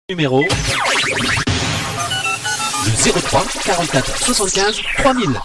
Numéro le 03 44 75 3000.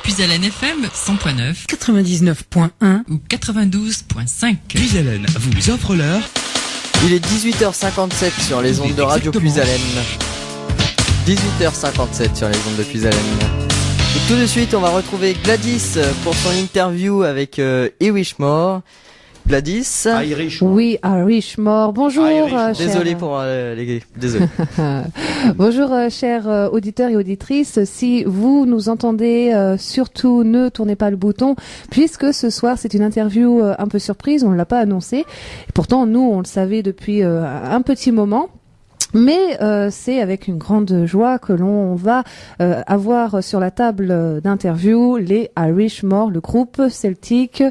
Puisalène FM 100.9, 99.1 ou 92.5. Puisalène vous offre l'heure. Il est 18h57 sur les ondes de Radio Puisalène. 18h57 sur les ondes de Puisalène. Et tout de suite, on va retrouver Gladys pour son interview avec Irishmore. Gladys. Oui, Irishmore. Bonjour, Désolé pour les... Désolé. Bonjour, chers auditeurs et auditrices. Si vous nous entendez, surtout ne tournez pas le bouton, puisque ce soir c'est une interview un peu surprise. On ne l'a pas annoncé. Et pourtant, nous, on le savait depuis un petit moment. Mais c'est avec une grande joie que l'on va avoir sur la table d'interview les Irishmore, le groupe celtique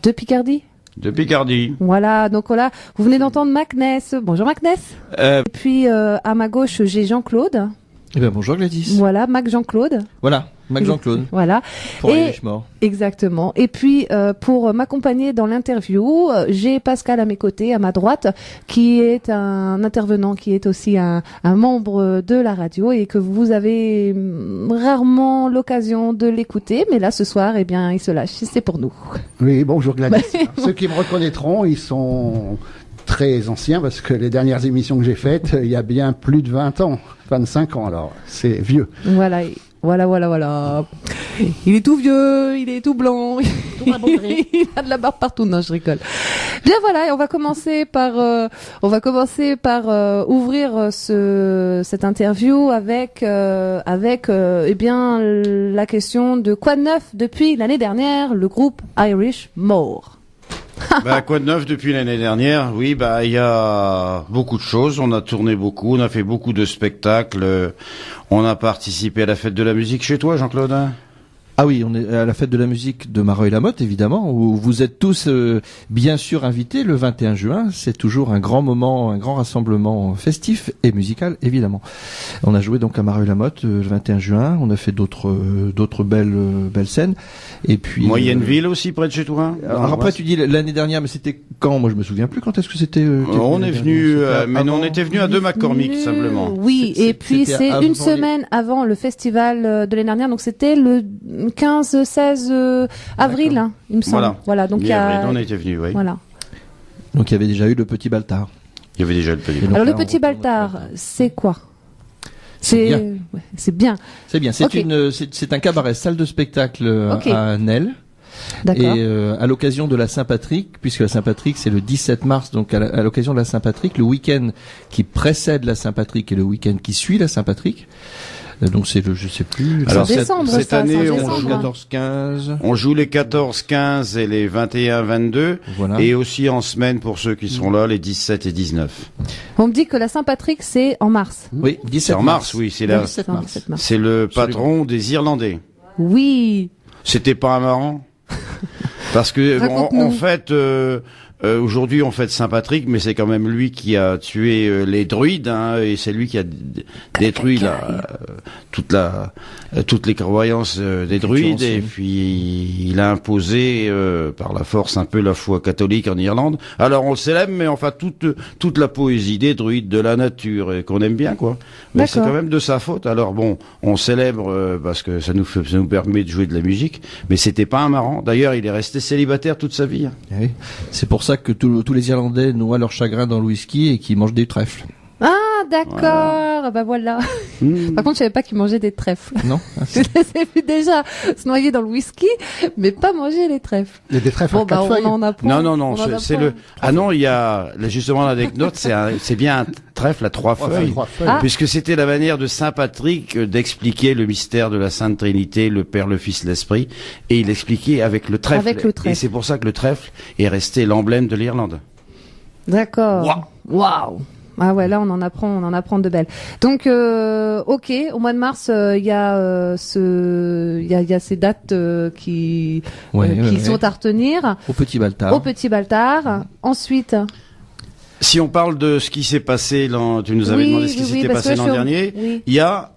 de Picardie. De Picardie. Voilà, donc voilà, vous venez d'entendre Macness. Bonjour Macness. Et puis à ma gauche, j'ai Jean-Claude. Eh bien, bonjour Gladys. Voilà, Mac Jean-Claude. Voilà, Mac Jean-Claude. Voilà. Pour Et- Irishmore. Exactement. Et puis, pour m'accompagner dans l'interview, j'ai Pascal à mes côtés, à ma droite, qui est un intervenant, qui est aussi un membre de la radio et que vous avez rarement l'occasion de l'écouter. Mais là, ce soir, eh bien, il se lâche. C'est pour nous. Oui, bonjour Gladys. Ouais. Ceux qui me reconnaîtront, ils sont très anciens parce que les dernières émissions que j'ai faites, il y a bien plus de 20 ans, 25 ans, alors c'est vieux. Voilà. Voilà. Il est tout vieux, il est tout blanc, il a de la barbe partout. Non, je rigole. Bien voilà, et on va commencer par ouvrir cette interview avec eh bien la question de quoi de neuf depuis l'année dernière le groupe Irishmore. Quoi de neuf depuis l'année dernière? Oui, il y a beaucoup de choses. On a tourné beaucoup, on a fait beaucoup de spectacles. On a participé à la fête de la musique chez toi, Jean-Claude. Ah oui, on est à la fête de la musique de Mareuil-la-Motte, évidemment, où vous êtes tous bien sûr invités le 21 juin. C'est toujours un grand moment, un grand rassemblement festif et musical, évidemment. On a joué donc à Mareuil-la-Motte le 21 juin. On a fait d'autres belles scènes. Et puis Moyenneville aussi, près de chez toi. Alors après, tu dis l'année dernière, mais c'était quand? Moi, je me souviens plus. Quand est-ce que c'était On est venu, mais non, on était venu à 2 McCormick, simplement. Oui, et puis c'est avant une semaine avant le festival de l'année dernière, donc c'était le 15-16 avril, hein, il me semble. Voilà. Donc il y a... on était venu, oui. Voilà. Donc il y avait déjà eu le Petit Baltard. Il y avait déjà le petit. Et donc Alors là, le Petit on retourne Baltard, au Petit c'est quoi? C'est bien. Ouais, c'est bien. C'est bien. C'est Ok. c'est un cabaret, salle de spectacle Ok. à Nesle. D'accord. Et à l'occasion de la Saint-Patrick, puisque la Saint-Patrick c'est le 17 mars, donc à l'occasion de la Saint-Patrick, le week-end qui précède la Saint-Patrick et le week-end qui suit la Saint-Patrick. Donc c'est je sais plus. Alors, décembre, cette ça, année, c'est en on décembre. joue 14-15. On joue les 14-15 et les 21-22. Voilà. Et aussi en semaine, pour ceux qui sont là, les 17 et 19. On me dit que la Saint-Patrick, c'est en mars. Oui, 17 C'est en mars, oui. C'est la, 17 Non, mars. 17 mars. c'est le patron des Irlandais. Oui. C'était pas marrant? Parce que, Raconte-nous. en fait, aujourd'hui on fête Saint-Patrick, mais c'est quand même lui qui a tué les druides, hein, et c'est lui qui a détruit toutes les croyances des druides, et puis il a imposé par la force un peu la foi catholique en Irlande. Alors on le célèbre, mais enfin toute la poésie des druides, de la nature, qu'on aime bien, quoi. Mais c'est D'accord. quand même de sa faute. Alors bon, on célèbre parce que ça nous permet de jouer de la musique, mais c'était pas un marrant. D'ailleurs, il est resté célibataire toute sa vie. Eh oui. C'est pour ça que tous les Irlandais noient leur chagrin dans le whisky et qu'ils mangent des trèfles. Ah, d'accord. Bah voilà. Par contre, je savais pas qu'ils mangeaient des trèfles. Non? Je les ai vus déjà se noyer dans le whisky, mais pas manger les trèfles. Il y a des trèfles Bon, à quatre on feuilles. en apprend. Non, On en c'est apprend. le. Ah non, il y a justement l'anecdote, c'est bien un trèfle à 3 feuilles. Trois feuilles. Ah. Puisque c'était la manière de Saint Patrick d'expliquer le mystère de la Sainte Trinité, le Père, le Fils, l'Esprit, et il expliquait avec le trèfle. Avec le trèfle. Et c'est pour ça que le trèfle est resté l'emblème de l'Irlande. D'accord. Waouh. Ah ouais, là on en apprend de belles. Donc ok, au mois de mars, il y a ces dates qui sont à retenir Au Petit Baltard. au Petit Baltard. Ensuite, Si on parle de ce qui s'est passé, tu nous avais demandé ce qui s'était parce passé que l'an dernier, Oui. il y a,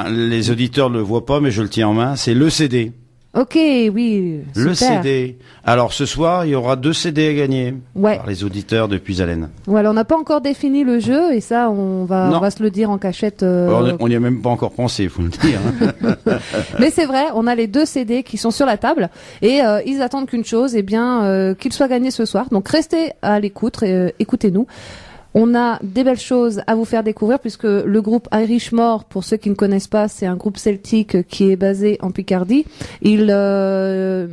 les auditeurs ne le voient pas, mais je le tiens en main, c'est le CD. Ok, oui. Le super. CD. Alors ce soir, il y aura 2 CD à gagner Ouais. par les auditeurs de Puisalène. Voilà, on n'a pas encore défini le jeu et ça, on va se le dire en cachette. On n'y a même pas encore pensé, faut le dire. Hein. Mais c'est vrai, on a les 2 CD qui sont sur la table et ils attendent qu'une chose, eh bien qu'ils soient gagnés ce soir. Donc restez à l'écoute, écoutez-nous. On a des belles choses à vous faire découvrir puisque le groupe Irishmore, pour ceux qui ne connaissent pas, c'est un groupe celtique qui est basé en Picardie. Dans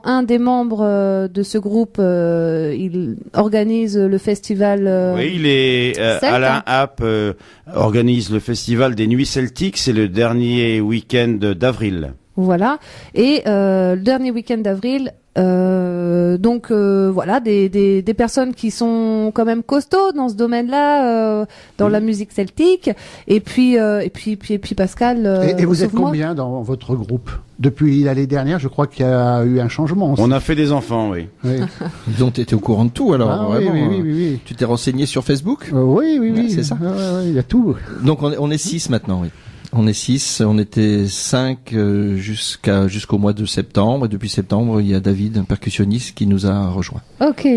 un des membres de ce groupe, il organise le festival. Oui, il est Celte. Alain Happ organise le festival des Nuits Celtiques. C'est le dernier week-end d'avril. Voilà. Et le dernier week-end d'avril, voilà, des personnes qui sont quand même costauds dans ce domaine-là, dans la musique celtique. Et puis Pascal. Et vous êtes sauve-moi. combien dans votre groupe? Depuis l'année dernière, je crois qu'il y a eu un changement aussi. On a fait des enfants, oui. Oui. Ils ont été au courant de tout alors. Ah, oui, vraiment, oui. Tu t'es renseigné sur Facebook? Oui, Ouais, c'est ça. Il y a tout. Donc on est 6 maintenant, oui. On est 6, on était 5 jusqu'au mois de septembre. Et depuis septembre, il y a David, un percussionniste, qui nous a rejoint. Ok.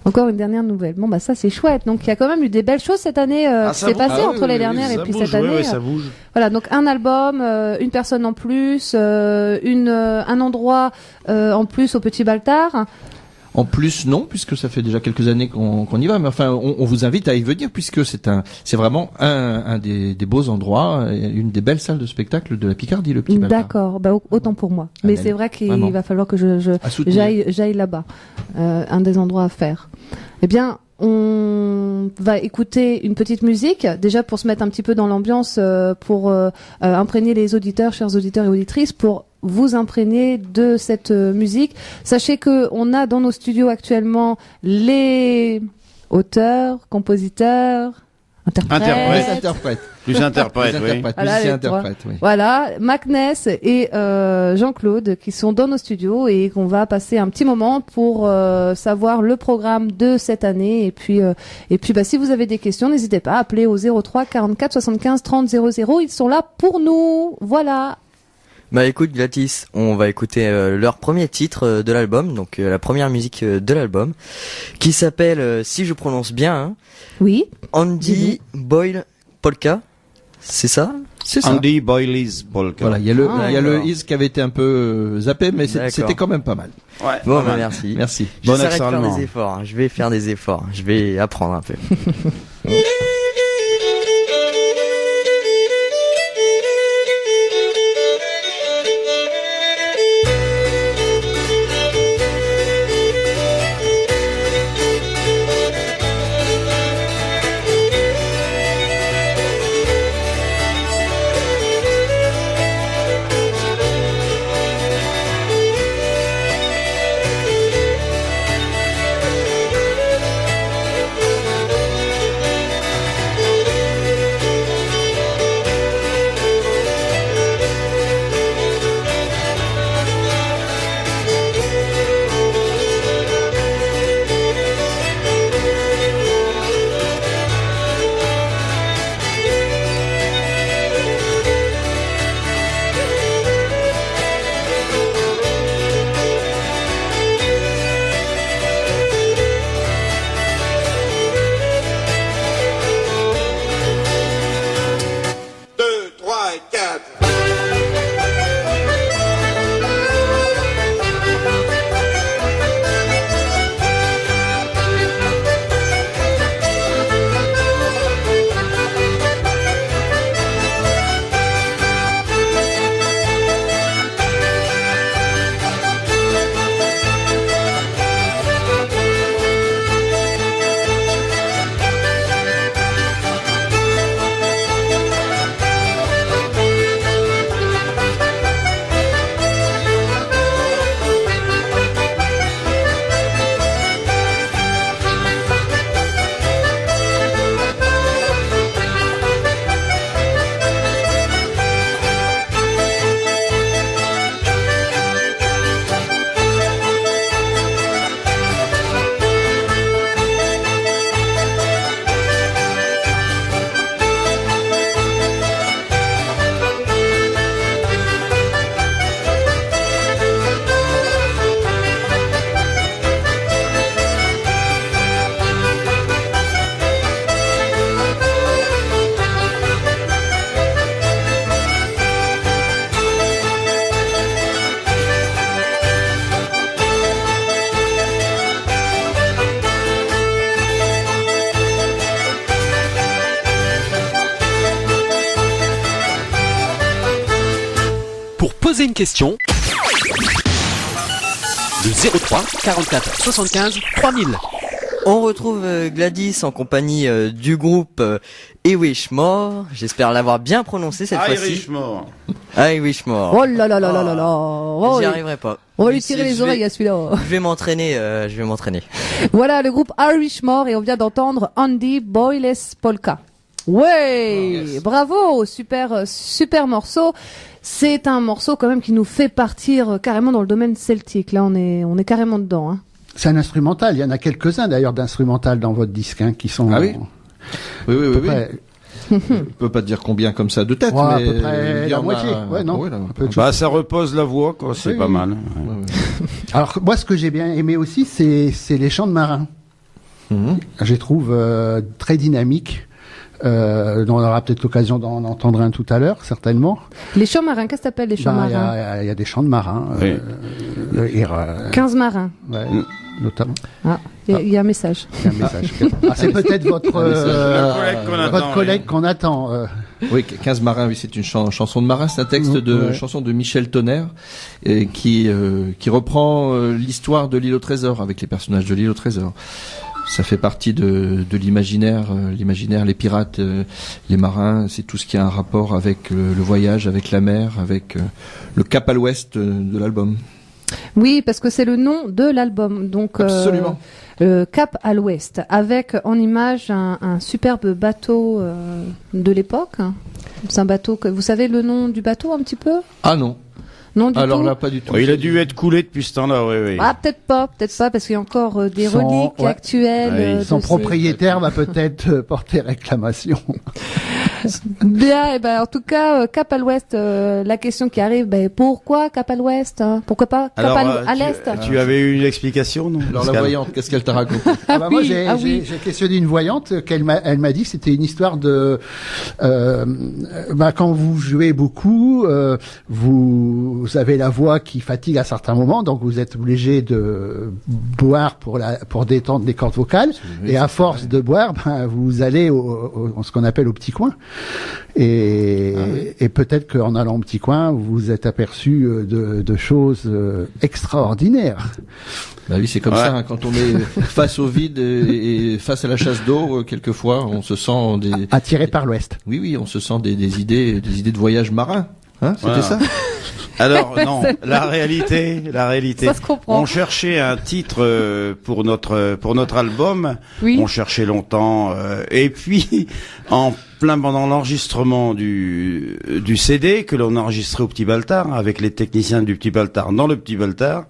Encore une dernière nouvelle. Bon, bah ça c'est chouette. Donc il y a quand même eu des belles choses cette année qui s'est passé entre les dernières et puis cette année. Oui, ça bouge. Voilà, donc un album, une personne en plus, un endroit en plus au Petit Baltard. En plus, non, puisque ça fait déjà quelques années qu'on y va. Mais enfin, on vous invite à y venir, puisque c'est vraiment un des beaux endroits, une des belles salles de spectacle de la Picardie, le Petit Baltard. D'accord, bah autant pour moi. Mais c'est vrai qu'il vraiment. va falloir que j'aille là-bas. Un des endroits à faire. Eh bien, on va écouter une petite musique, déjà pour se mettre un petit peu dans l'ambiance, pour imprégner les auditeurs, chers auditeurs et auditrices, pour vous imprégner de cette musique. Sachez que on a dans nos studios actuellement les auteurs, compositeurs, interprètes. Plus interprète, oui. Voilà, les trois. Oui. Voilà, Macness et Jean-Claude qui sont dans nos studios et qu'on va passer un petit moment pour savoir le programme de cette année. Et puis bah, si vous avez des questions, n'hésitez pas à appeler au 03 44 75 30 00. Ils sont là pour nous. Voilà. Bah écoute Gladys, on va écouter leur premier titre de l'album, donc la première musique de l'album, qui s'appelle, si je prononce bien, hein, Oui. Andy Boyle Polka, c'est ça? C'est ça. Andy Boyle's Polka. Voilà, il y a le is qui avait été un peu zappé, mais D'accord. c'était quand même pas mal. Ouais. Bon, pas bah mal. merci. Merci. Je Bon vais accent faire allemand. des efforts, hein. Je vais faire des efforts, je vais apprendre un peu. Poser une question. Le 03 44 75 3000. On retrouve Gladys en compagnie du groupe Irishmore. J'espère l'avoir bien prononcé cette fois-ci. Irishmore. Irishmore. Oh là là là là là là. Oh, J'y arriverai pas. on va lui tirer les oreilles à celui-là. Je vais m'entraîner. Voilà le groupe Irishmore et on vient d'entendre Andy Boyles Polka. Ouais, bravo, super morceau. C'est un morceau quand même qui nous fait partir carrément dans le domaine celtique. Là, on est carrément dedans. Hein. C'est un instrumental. Il y en a quelques-uns d'ailleurs d'instrumental dans votre disque qui sont. Ah oui. Oui. Près... Je peux pas te dire combien comme ça de tête, ouais, mais à peu près il y en la moitié. a... Ouais, non. Ouais, là. Bah, ça repose la voix, quoi. C'est Oui, pas oui. mal. Ouais. Alors moi, ce que j'ai bien aimé aussi, c'est les chants de marins. Je les trouve très dynamiques. On aura peut-être l'occasion d'en entendre un tout à l'heure, certainement. Les chants marins, qu'est-ce que t'appelles les chants marins? Il y a des chants de marins. Oui. 15 marins. Ouais, notamment. Ah, il y a un message. C'est un message. C'est peut-être votre collègue qu'on attend. Oui, 15 marins, oui, c'est une chanson de marin, c'est un texte de chanson de Michel Tonnerre qui reprend l'histoire de l'île au trésor avec les personnages de l'île au trésor. Ça fait partie de l'imaginaire, les pirates, les marins, c'est tout ce qui a un rapport avec le voyage, avec la mer, avec le cap à l'ouest de l'album. Oui, parce que c'est le nom de l'album. Donc, absolument. Cap à l'ouest, avec en image un superbe bateau de l'époque. C'est un bateau que vous savez le nom du bateau un petit peu? Ah non. Non du Alors tout. là, pas du tout. Il a dû être coulé depuis ce temps-là, oui. Ah, peut-être pas, parce qu'il y a encore des reliques actuelles. Son propriétaire va peut-être porter réclamation. Bien, et ben en tout cas, Cap à l'ouest, la question qui arrive, pourquoi Cap à l'ouest Pourquoi pas Cap à l'est? Tu avais eu une explication, non? Alors la voyante, qu'est-ce qu'elle t'a raconté? Moi, j'ai questionné une voyante elle m'a dit que c'était une histoire de quand vous jouez beaucoup, vous avez la voix qui fatigue à certains moments, donc vous êtes obligé de boire pour détendre les cordes vocales, et à force de boire, vous allez ce qu'on appelle au petit coin. Et peut-être qu'en allant au petit coin, vous vous êtes aperçu de choses extraordinaires. Bah oui, c'est comme ça, quand on est face au vide et face à la chasse d'eau, quelquefois, on se sent attiré par l'ouest. Oui, on se sent des idées de voyage marin. C'était ça? Alors non, la réalité, ça se comprend. on cherchait un titre pour notre album, oui. On cherchait longtemps et puis en plein pendant l'enregistrement du CD que l'on a enregistré au Petit Baltard avec les techniciens du Petit Baltard dans le Petit Baltard,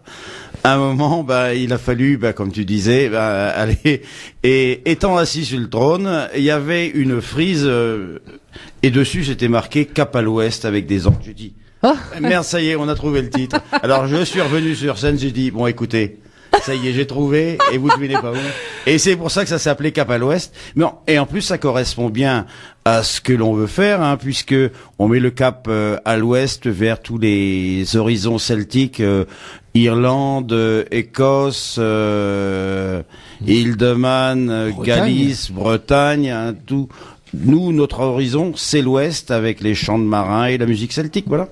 à un moment il a fallu comme tu disais aller, et étant assis sur le trône, il y avait une frise et dessus c'était marqué Cap à l'ouest avec des angles. J'ai dit merde, ça y est, on a trouvé le titre. Alors je suis revenu sur scène, j'ai dit bon écoutez, ça y est, j'ai trouvé, et vous devinez pas où. Et c'est pour ça que ça s'est appelé Cap à l'ouest. Et en plus ça correspond bien à ce que l'on veut faire, puisque on met le cap à l'ouest vers tous les horizons celtiques, Irlande, Écosse, Île de Man, Galice, Bretagne, tout. Nous, notre horizon, c'est l'ouest avec les chants de marins et la musique celtique, voilà.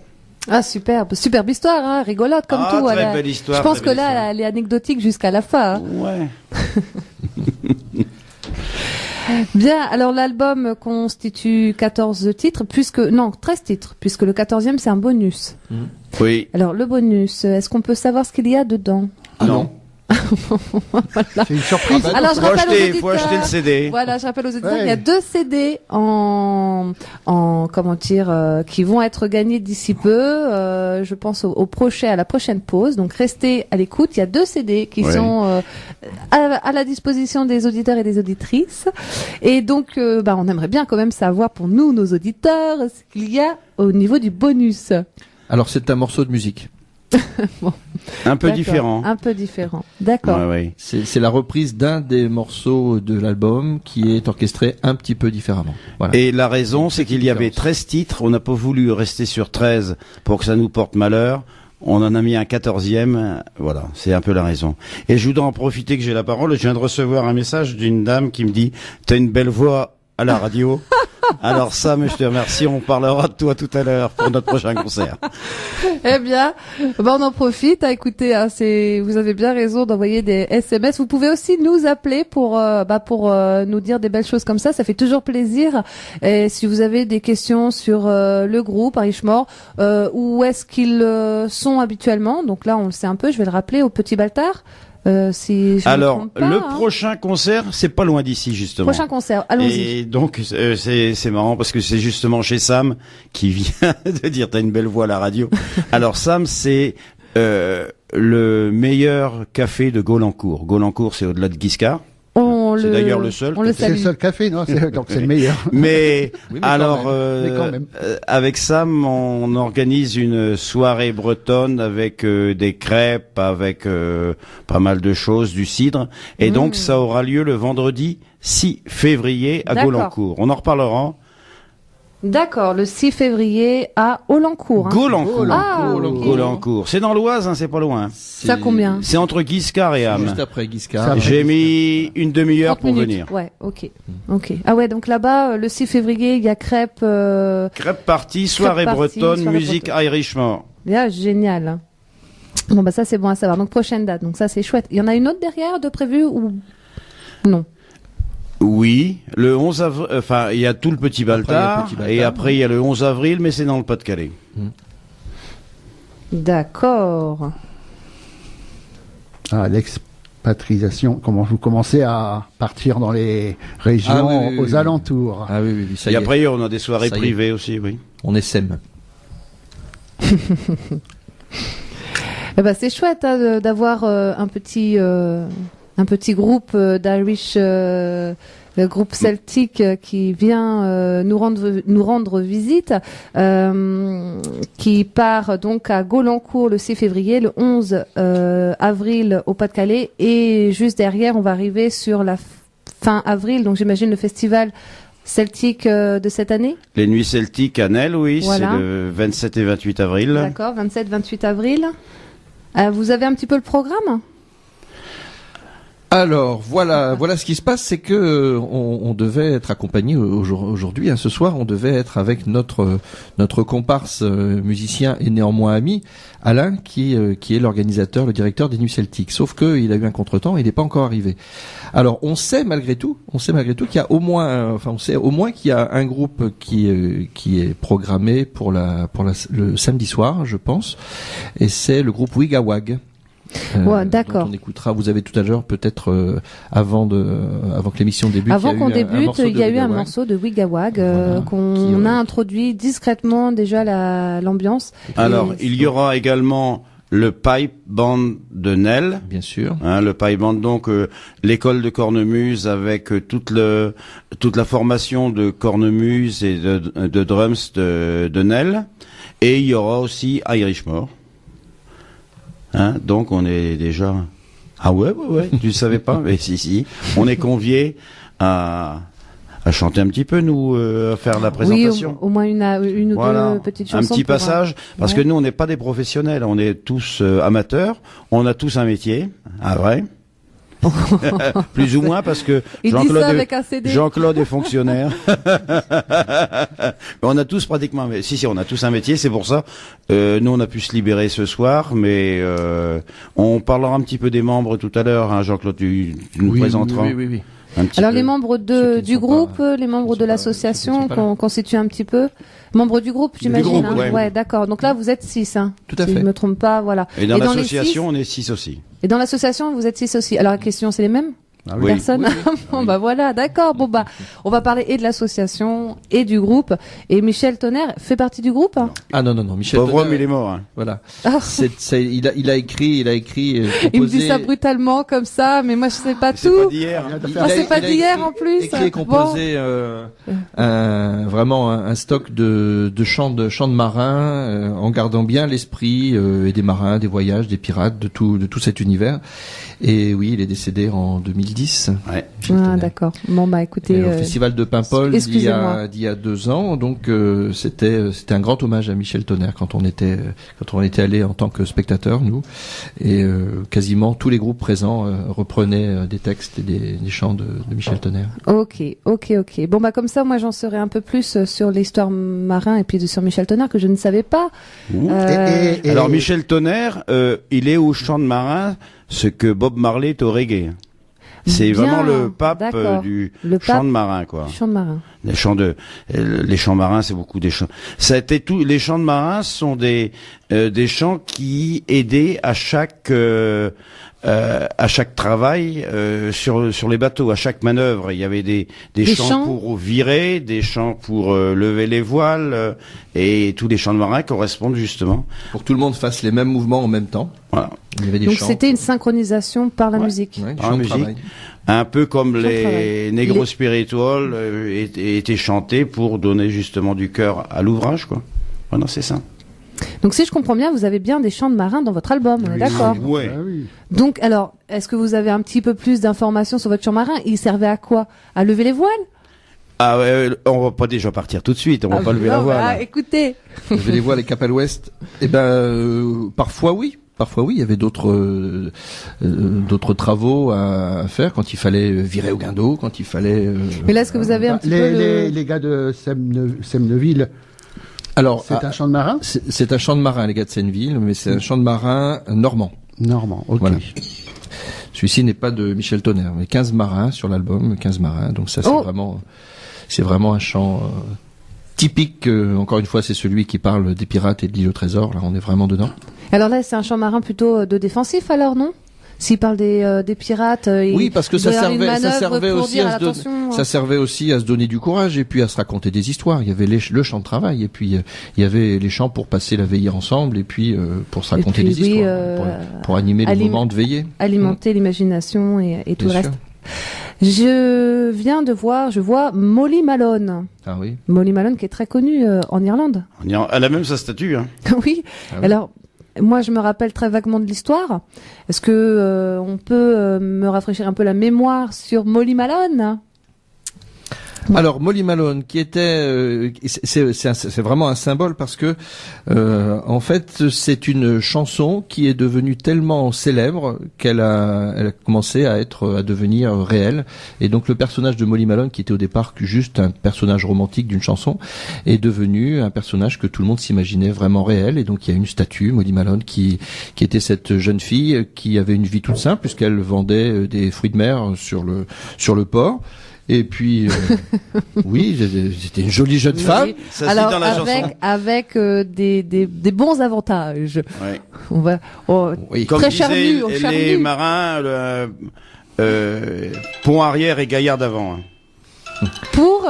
Ah, superbe histoire, rigolote comme tout. Très belle histoire. Je pense que là, elle est anecdotique jusqu'à la fin. Ouais. Bien, alors l'album constitue 13 titres, puisque le 14e c'est un bonus. Oui. Alors le bonus, est-ce qu'on peut savoir ce qu'il y a dedans? Non. Voilà. C'est une surprise. Alors, faut acheter le CD. Voilà, je rappelle aux auditeurs, il y a 2 CD qui vont être gagnés d'ici peu. Je pense à la prochaine pause. Donc restez à l'écoute. Il y a 2 CD qui sont à la disposition des auditeurs et des auditrices. Et donc, on aimerait bien quand même savoir pour nous, nos auditeurs, ce qu'il y a au niveau du bonus. Alors c'est un morceau de musique. Bon. Un peu différent. D'accord. Ouais. C'est la reprise d'un des morceaux de l'album qui est orchestré un petit peu différemment. Voilà. Et la raison, c'est qu'il y avait 13 titres. On n'a pas voulu rester sur 13 pour que ça nous porte malheur. On en a mis un 14e. Voilà, c'est un peu la raison. Et je voudrais en profiter que j'ai la parole. Je viens de recevoir un message d'une dame qui me dit « T'as une belle voix à la radio ». Alors Sam, je te remercie. On parlera de toi tout à l'heure pour notre prochain concert. Eh bien, on en profite à écouter. Vous avez bien raison d'envoyer des SMS. Vous pouvez aussi nous appeler pour nous dire des belles choses comme ça. Ça fait toujours plaisir. Et si vous avez des questions sur le groupe Richemort, où est-ce qu'ils sont habituellement? Donc là, on le sait un peu. Je vais le rappeler au Petit Baltard. Si je Alors, me trompe pas, le prochain concert, c'est pas loin d'ici, justement. prochain concert, allons-y. Et donc, c'est marrant parce que c'est justement chez Sam qui vient de dire, t'as une belle voix à la radio. Alors, Sam, c'est le meilleur café de Gaulancourt. Gaulancourt, c'est au-delà de Guiscard. C'est d'ailleurs le seul. C'est le seul café, non? Donc c'est le meilleur. Mais, Oui, alors, quand même. avec Sam, on organise une soirée bretonne avec des crêpes, avec pas mal de choses, du cidre. Et donc, ça aura lieu le vendredi 6 février à D'accord. Gaulancourt. On en reparlera. D'accord, le 6 février à Aulancourt. Gaulancourt. Ah, Gaulancourt. C'est dans l'Oise, hein, c'est pas loin. Ça combien? C'est entre Guiscard et Ham. Juste après Guiscard. Ça- J'ai mis une demi-heure 30 pour minutes. venir. Ouais, ok. Ah ouais, donc là-bas, le 6 février, il y a crêpes. Crêpe party, soirée Crêpe party, bretonne, soirée musique bretonne. Irishmore. Là, génial. Bon, bah ça, c'est bon à savoir. Donc, prochaine date. Donc, ça, c'est chouette. Il y en a une autre derrière de prévue ou non? Oui, le 11 avril, enfin, il y a tout le Petit Après, il y a le Baltard, Petit Baltard, et après il y a le 11 avril, mais c'est dans le Pas-de-Calais. D'accord. Ah, l'expatriation, comment vous commencez à partir dans les régions aux oui. alentours. Ah oui, ça Et y est. après, on a des soirées Ça y est. privées aussi, oui. On essaime. Eh ben, c'est chouette hein, d'avoir un petit groupe d'Irish, le groupe celtique qui vient nous rendre visite, qui part donc à Gaulancourt le 6 février, le 11 avril au Pas-de-Calais, et juste derrière, on va arriver sur la fin avril, donc j'imagine le festival celtique de cette année. Les Nuits Celtiques à Nesle, oui, Voilà. c'est le 27 et 28 avril. D'accord, 27-28 avril. Vous avez un petit peu le programme ? Alors voilà ce qui se passe, c'est que on devait être accompagné aujourd'hui, hein, ce soir, on devait être avec notre comparse musicien et néanmoins ami Alain, qui est l'organisateur, le directeur des Nuits Celtiques. Sauf que il a eu un contretemps, il n'est pas encore arrivé. Alors on sait malgré tout qu'il y a au moins qu'il y a un groupe qui est programmé pour le samedi soir, je pense, et c'est le groupe Wigawag. Ouais, d'accord. On écoutera. Vous avez tout à l'heure peut-être avant que l'émission débute. Avant qu'on débute, il y a eu un morceau de Wigawag qu'on a introduit discrètement déjà l'ambiance. Alors, il y aura également le pipe band de Nesle. Bien sûr. Hein, le pipe band, donc l'école de cornemuse avec toute la formation de cornemuse et de drums de Nesle. Et il y aura aussi Irishmore. Hein, donc on est déjà... Ah ouais, tu ne savais pas? Mais si, on est conviés à chanter un petit peu, nous, à faire la présentation. Oui, au moins une ou Voilà. deux petites chansons. Un petit passage, parce ouais. que nous, on n'est pas des professionnels, on est tous amateurs, on a tous un métier, ah vrai plus ou moins, parce que Il dit ça avec un CD. Jean-Claude est fonctionnaire. Mais on a tous pratiquement, on a tous un métier, c'est pour ça. Nous, on a pu se libérer ce soir, mais on parlera un petit peu des membres tout à l'heure. Hein, Jean-Claude, tu nous présenteras. Oui. Alors les membres du groupe, les membres de l'association qu'on constitue un petit peu, membres du groupe, j'imagine. groupe, ouais, d'accord. Donc là, vous êtes 6, hein. Tout à si fait. je me trompe pas, voilà. Et dans les l'association, 6, on est 6 aussi. Et dans l'association, vous êtes 6 aussi. Alors la question, c'est les mêmes Oui. personnes. Bon bah voilà, d'accord. Bon bah, on va parler et de l'association et du groupe. Et Michel Tonnerre fait partie du groupe. Ah non, Michel Pauvre Tonnerre, homme, il est mort. Hein. Voilà. Ah. Il a écrit. Il me dit composé- ça brutalement comme ça, mais moi je sais pas C'est tout. pas d'hier. Hein. Ah, c'est pas il a d'hier, écrit- en plus. Écrit et composé vraiment un stock de chants de marins en gardant bien l'esprit et des marins, des voyages, des pirates, de tout cet univers. Et oui, il est décédé en 2010. 2010. Ouais. Michel Ah, Tonnerre. d'accord. Bon, bah, écoutez. Et au Festival de Paimpol d'il y excusez-moi. a 2 ans, donc c'était un grand hommage à Michel Tonnerre quand on était allé en tant que spectateur, nous, et quasiment tous les groupes présents reprenaient des textes et des chants de Michel Tonnerre. Ok. Bon, bah, comme ça, moi, j'en saurais un peu plus sur l'histoire marin et puis sur Michel Tonnerre que je ne savais pas. Et- Alors Michel Tonnerre, il est au chant de marin ce que Bob Marley est au reggae. C'est Bien, vraiment le pape d'accord. du Le chant pape de marin, quoi. Chant de marin. Les chants marins, c'est beaucoup des chants. Ça a été tout. Les chants de marins sont des chants qui aidaient à chaque travail sur les bateaux, à chaque manœuvre. Il y avait des chants pour virer, des chants pour lever les voiles, et tous les chants de marins correspondent justement. Pour que tout le monde fasse les mêmes mouvements en même temps. Voilà. Il y avait des Donc, chants. c'était une synchronisation par la Ouais. musique. Ouais, des En chants de musique. travail. Un peu comme Chant de les travail. Negro Spiritual étaient chantés pour donner justement du cœur à l'ouvrage, quoi. Voilà, c'est ça. Donc, si je comprends bien, vous avez bien des chants de marin dans votre album. On est d'accord. Ouais. Ah oui. Donc, alors, est-ce que vous avez un petit peu plus d'informations sur votre chant marin? Il servait à quoi? À lever les voiles? Ah ouais, on va pas déjà partir tout de suite, on va pas lever la non, voile. bah, écoutez. Lever les voiles, les cap à l'ouest. Eh ben, parfois oui. Parfois oui, il y avait d'autres travaux à faire quand il fallait virer au guindeau, quand il fallait. Mais là, est-ce que vous avez un petit peu Les gars de Semneville, Alors, c'est un chant de marin c'est un chant de marin, les gars de Senneville, mais c'est un chant de marin normand. Normand, ok. Voilà. Celui-ci n'est pas de Michel Tonnerre, mais 15 marins sur l'album, 15 marins. Donc ça, c'est vraiment un chant typique. Encore une fois, c'est celui qui parle des pirates et de l'île au trésor. Là, on est vraiment dedans. Alors là, c'est un chant marin plutôt de défensif, alors, non? S'il parle des pirates, Oui, parce que il doit y avoir une manœuvre servait pour aussi dire, à se donner, attention, ça servait aussi à se donner du courage et puis à se raconter des histoires. Il y avait le chant de travail et puis il y avait les chants pour passer la veillée ensemble et puis pour se raconter puis, des oui, histoires, pour animer le moment de veillée. alimenter l'imagination et tout Bien le sûr. reste. Je vois Molly Malone. Ah oui. Molly Malone qui est très connue en Irlande. Elle a même sa statue, hein. Oui. Ah oui. Alors, moi, je me rappelle très vaguement de l'histoire. Est-ce que on peut me rafraîchir un peu la mémoire sur Molly Malone? Alors Molly Malone, qui était, c'est vraiment un symbole parce que en fait c'est une chanson qui est devenue tellement célèbre qu'elle a commencé à devenir réelle. Et donc le personnage de Molly Malone, qui était au départ juste un personnage romantique d'une chanson, est devenu un personnage que tout le monde s'imaginait vraiment réel. Et donc il y a une statue, Molly Malone, qui était cette jeune fille qui avait une vie toute simple puisqu'elle vendait des fruits de mer sur le port. Et puis, oui, c'était une jolie jeune femme. Ça se dit Alors, dans la chanson. avec des bons avantages. Ouais. On va, Oui. Comme très disaient charnu, les charnu. marins, pont arrière et gaillard d'avant. Hein. Pour,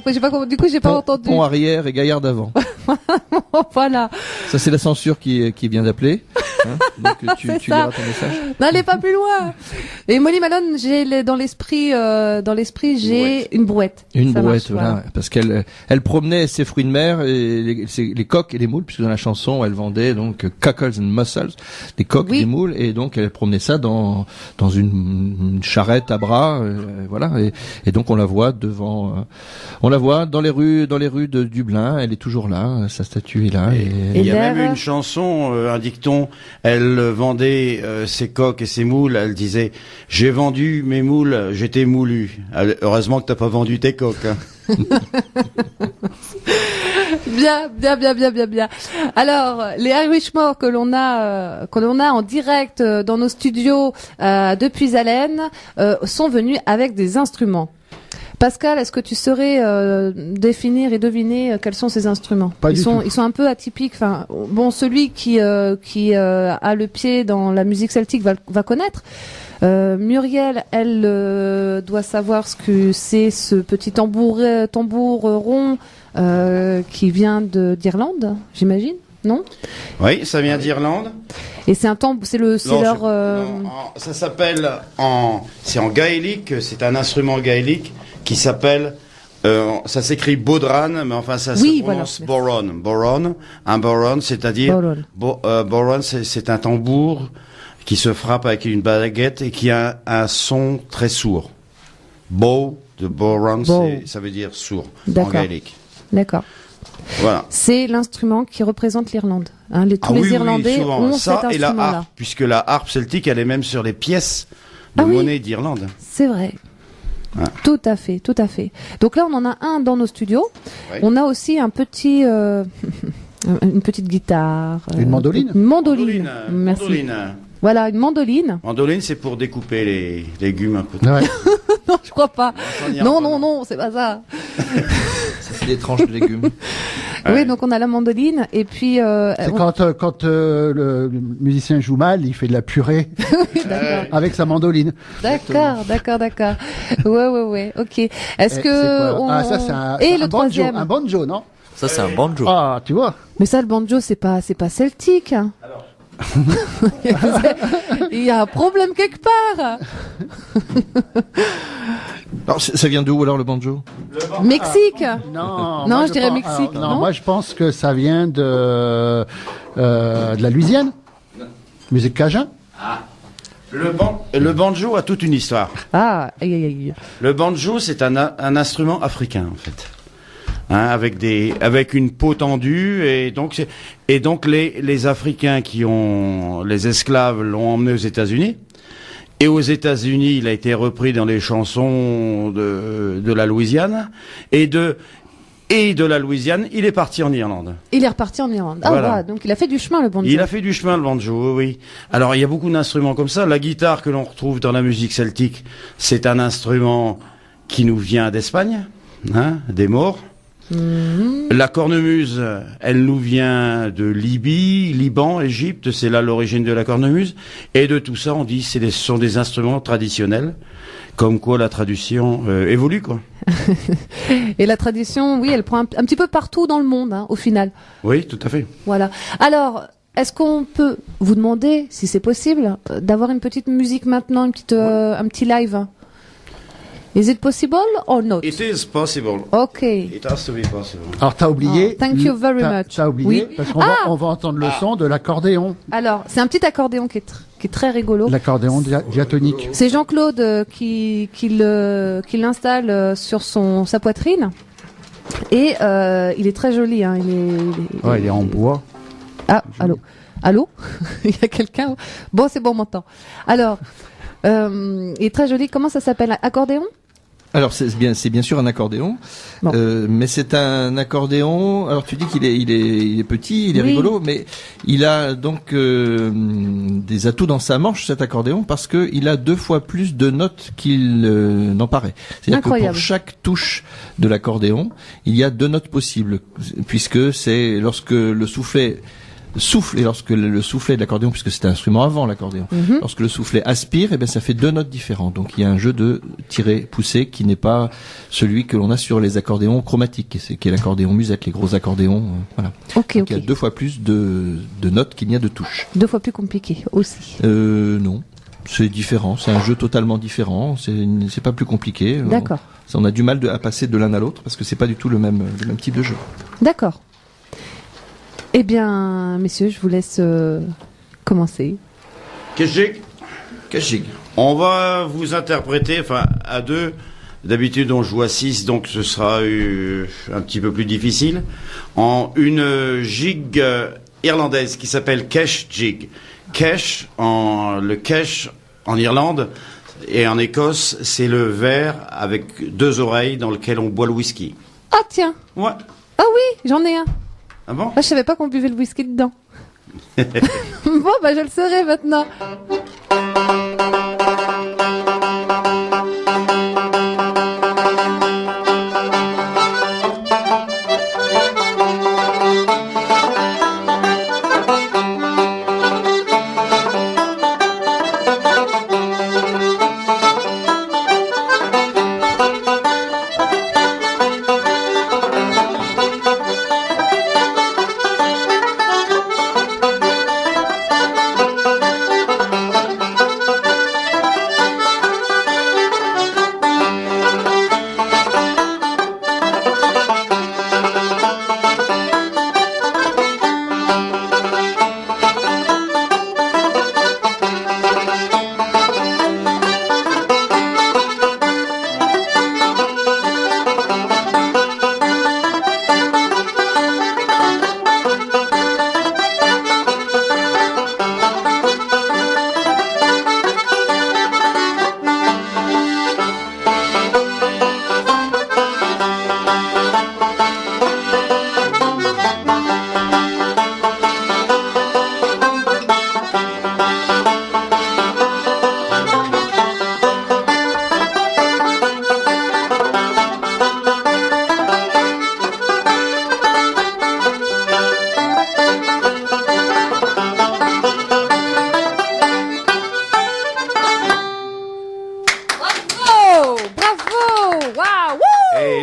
j'ai pas, du coup, j'ai pas entendu. Pont arrière et gaillard d'avant. Voilà. Ça, c'est la censure qui vient d'appeler. Hein, donc tu C'est liras ça. ton message. N'allez pas plus loin. Et Molly Malone, dans l'esprit, j'ai une brouette. Une Ça brouette, marche, voilà, parce qu'elle promenait ses fruits de mer et les coques et les moules, puisque dans la chanson elle vendait donc cockles and mussels, des coques, Oui. des moules, et donc elle promenait ça dans une charrette à bras, voilà, et donc on la voit dans les rues de Dublin, elle est toujours là, sa statue est là. Et Il y a l'air- même une chanson, un dicton, elle vendait ses coques et ses moules, elle disait « J'ai vendu mes moules, j'étais moulu. » Heureusement que t'as pas vendu tes coques. Hein. Bien. Alors, les Irishmore que l'on a en direct dans nos studios depuis Allen sont venus avec des instruments. Pascal, est-ce que tu saurais définir et deviner quels sont ces instruments? Pas du tout. Ils sont un peu atypiques. Enfin, bon, celui qui a le pied dans la musique celtique va connaître. Muriel, elle doit savoir ce que c'est, ce petit tambour rond qui vient d'Irlande, j'imagine, non? Oui, ça vient d'Irlande. Et c'est leur. Ça s'appelle c'est en gaélique, c'est un instrument gaélique qui s'appelle, ça s'écrit bodhran, mais enfin ça Oui, se prononce voilà. boron. Un boron, c'est-à-dire Boron. boron, c'est un tambour qui se frappe avec une baguette et qui a un son très sourd. Bow, de Bowron, ça veut dire sourd en gaélique. D'accord. Voilà. C'est l'instrument qui représente l'Irlande. Hein, tous les Irlandais ont cet instrument-là. Et la harpe, puisque la harpe celtique, elle est même sur les pièces de monnaie d'Irlande. C'est vrai. Ah. Tout à fait, tout à fait. Donc là, on en a un dans nos studios. Oui. On a aussi un petit, une petite guitare. Une mandoline. Une mandoline. Merci. Mandoline. Voilà, une mandoline. Mandoline, c'est pour découper les légumes un peu. Ouais. Non, je crois pas. Non, c'est pas ça. Ça fait des tranches de légumes. Oui, donc on a la mandoline et puis. C'est quand le musicien joue mal, il fait de la purée avec sa mandoline. D'accord. Ouais. Ok. Est-ce que ça c'est un le banjo, troisième. un banjo, non? Ça c'est un banjo. Ah, tu vois. Mais ça, le banjo, c'est pas celtique. Alors. Il y a un problème quelque part. Alors, ça vient d'où alors le banjo? Mexique. Non, je dirais Mexique. Alors, non, moi je pense que ça vient de la Louisiane. Musique cajun. Le banjo a toute une histoire. Ah, aïe. Le banjo, c'est un instrument africain en fait. Hein, avec une peau tendue et donc les Africains les esclaves l'ont emmené aux États-Unis et aux États-Unis il a été repris dans les chansons de la Louisiane et de la Louisiane il est parti en Irlande. Il est reparti en Irlande. Ah voilà. Ouais, donc il a fait du chemin le banjo. Il a fait du chemin le banjo, oui. Alors il y a beaucoup d'instruments comme ça. La guitare que l'on retrouve dans la musique celtique, c'est un instrument qui nous vient d'Espagne, hein, des Maures. La cornemuse, elle nous vient de Libye, Liban, Égypte, c'est là l'origine de la cornemuse. Et de tout ça, on dit ce sont des instruments traditionnels, comme quoi la tradition évolue, quoi. Et la tradition, oui, elle prend un petit peu partout dans le monde, hein, au final. Oui, tout à fait. Voilà. Alors, est-ce qu'on peut vous demander, si c'est possible, d'avoir une petite musique maintenant, un petit live? Is it possible or not? It is possible. Okay. It has to be possible. Alors t'as oublié. Thank you very much. T'as oublié parce qu'on on va entendre le son de l'accordéon. Alors c'est un petit accordéon qui est très rigolo. L'accordéon diatonique. C'est Jean-Claude qui l'installe sur sa poitrine et il est très joli. Hein. Il est en bois. Ah allô. Il y a quelqu'un. Bon c'est bon on m'entend. Alors il est très joli. Comment ça s'appelle? Accordéon? Alors c'est bien sûr un accordéon, bon. Mais c'est un accordéon. Alors tu dis qu'il est petit, il est rigolo, mais il a donc des atouts dans sa manche cet accordéon parce que il a 2 fois plus de notes qu'il n'en paraît. C'est-à-dire que pour chaque touche de l'accordéon, il y a 2 notes possibles, puisque c'est lorsque le soufflet souffle et lorsque le soufflet de l'accordéon, puisque c'est un instrument avant l'accordéon, lorsque le soufflet aspire, ça fait 2 notes différentes. Donc il y a un jeu de tirer pousser qui n'est pas celui que l'on a sur les accordéons chromatiques, qui est l'accordéon musette, les gros accordéons, voilà. Donc il y a 2 fois plus de notes qu'il n'y a de touches. 2 fois plus compliqué aussi. Non, c'est différent, c'est un jeu totalement différent, c'est pas plus compliqué. D'accord. On a du mal à passer de l'un à l'autre parce que c'est pas du tout le même type de jeu. D'accord. Eh bien, messieurs, je vous laisse commencer. Keshig. On va vous interpréter, à 2. D'habitude, on joue à 6, donc ce sera un petit peu plus difficile. En une jig irlandaise qui s'appelle Kesh Jig. Le Kesh en Irlande et en Écosse, c'est le verre avec 2 oreilles dans lequel on boit le whisky. Ah tiens. Ouais. Ah oui, j'en ai un. Ah bon? Je savais pas qu'on buvait le whisky dedans. Bon, je le saurai maintenant.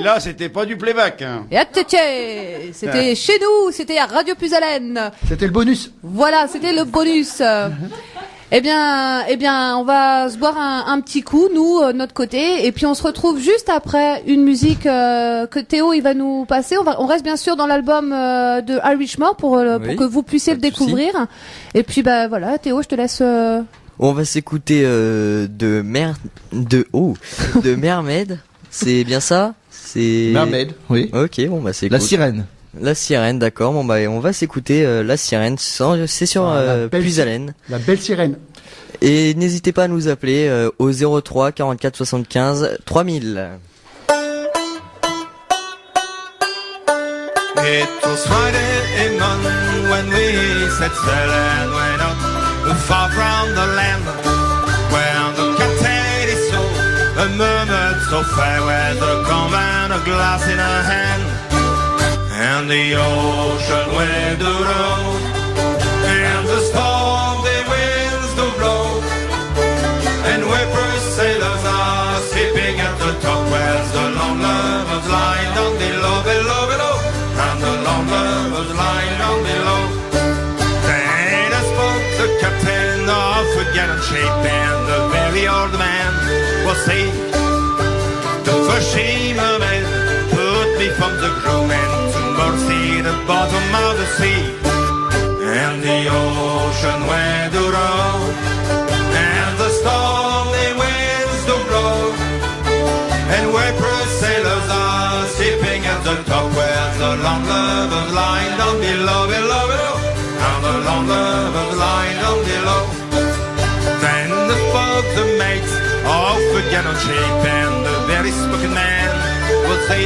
là, c'était pas du playback. Hein. Et c'était chez nous, c'était à Radio Puisalène. C'était le bonus. Voilà, c'était le bonus. Eh bien, on va se boire un petit coup, nous, de notre côté, et puis on se retrouve juste après une musique que Théo il va nous passer. On reste bien sûr dans l'album de Irishmore pour que vous puissiez le découvrir. Et puis voilà, Théo, je te laisse. On va s'écouter de Mermaid. C'est bien ça? C'est Mermaid, oui. Ok, bon bah c'est La sirène. La sirène, d'accord. Bon bah on va s'écouter La sirène. C'est sur Puisalène. La belle sirène. Et n'hésitez pas à nous appeler au 03 44 75 3000. It was Friday evening when we set sail and went out far from the land where the captain is so a mermaid so fair with a comb and a glass in her hand. And the ocean wave to roll, and the storm the winds to blow, and weepers sailors are sleeping at the top, where's the long lovers lying down below, below, below, and the long lovers lying down below. Then I spoke the captain of forgotten shape, and the very old man was saying, "Don't for shame, mermaid, put me from the crew, and see the bottom of the sea, and the ocean where to roll, and the stormy winds to blow, and where sailors are sleeping at the top, where the long lovers lying down below, below, below, and the long lovers lying down below." Then the folks, the mates, all forget on shape, and the very spoken man will say,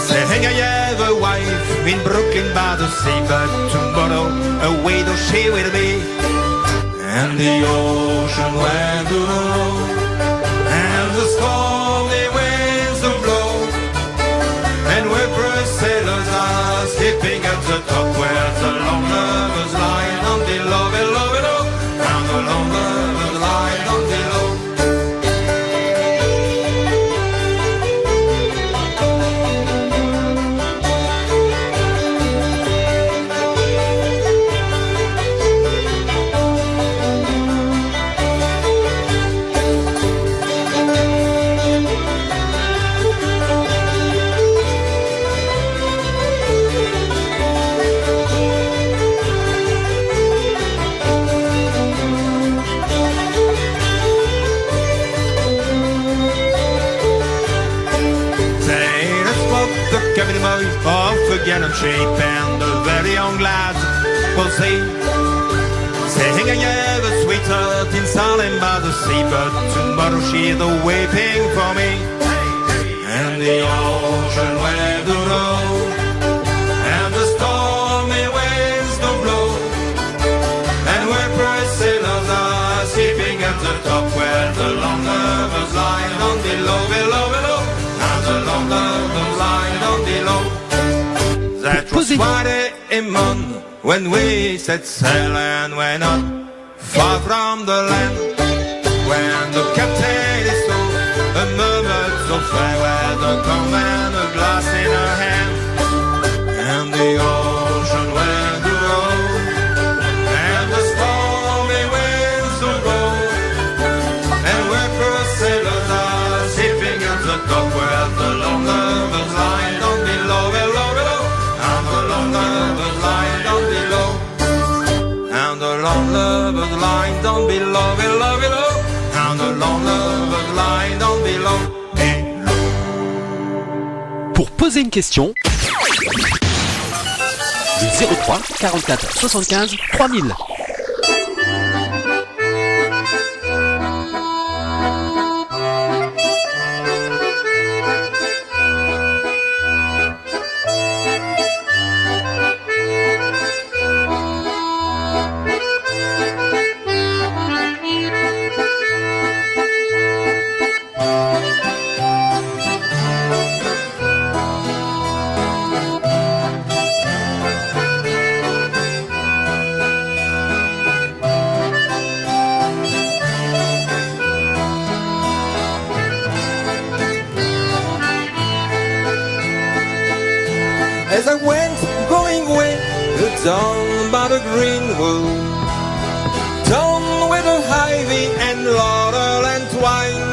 "Saying I have a wife in Brooklyn by the sea, but tomorrow away though she will be, and the ocean went to roll, and the stormy winds to blow, and where sailors are sleeping at the top, where the long lovers lying on below, below, below, and the long lovers lying on below." Forget and shape, and the very young lads will say, "Saying I have a sweetheart in Salem by the sea, but tomorrow she's waiting for me, and the ocean wave to roll, and the stormy winds to blow, and where sailors are sleeping at the top, where the long lovers lying on below, below, below, and the long lovers lying on below." That was Friday evening when we set sail and went up far from the land, when the captain is so a mermaid so fair, with a comb and a glass in her hand, and the ocean went to roll, and the stormy winds to blow, and where sailors are sleeping at the top, where the long lovers lying down below, below, below, and the long lovers lying down below, and the long lovers lying down below, below, below, and the long lovers lying down below, below. Pour poser une question, le 03 44 75 3000. evergreen wood, done with the ivy and laurel and twine.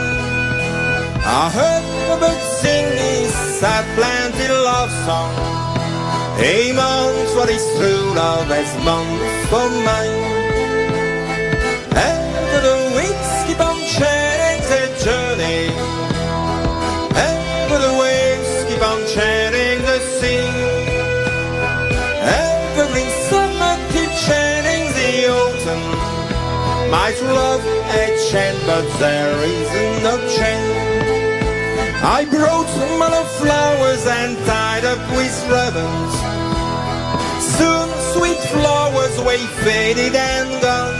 I heard a bird sing his sad planted love song. A month what is true love as month for mine. Ever the winds keep on sharing their journey, ever the waves keep on sharing the sea. Every summer keep sharing the autumn. My true love had changed, but there is no change. I brought some other flowers and tied up with ribbons. Soon sweet flowers way faded and gone.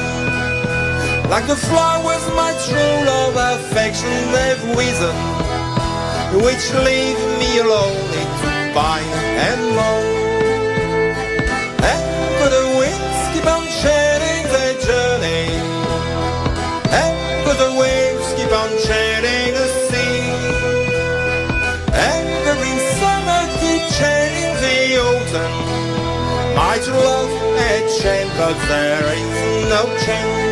Like the flowers my true love affection have withered, which leave me lonely to pine and mourn. Ever the winds keep on sharing their journey, ever the waves keep on sharing the sea. Every summer keep sharing the autumn. My true love had changed, but there is no change.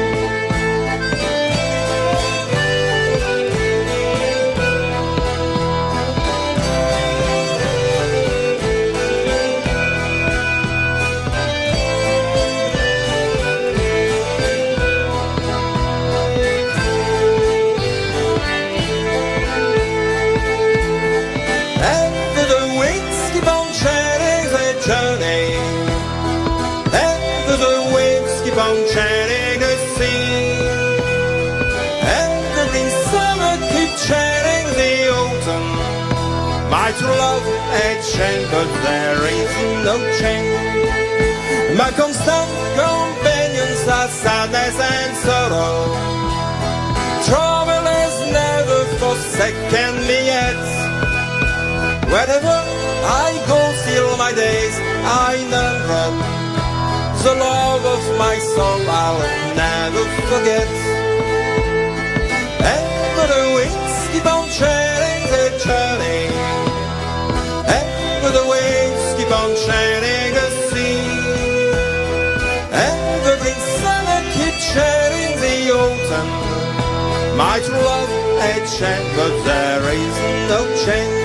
My true love had changed, but there is no change. My constant companions are sadness and sorrow. Trouble has never forsaken me yet. Wherever I go, still my days I never. The love of my soul I'll never forget. Ever the winds keep on sharing their journey, ever the waves keep on sharing the sea. Every summer keep sharing the autumn. My true love had changed, but there is no change.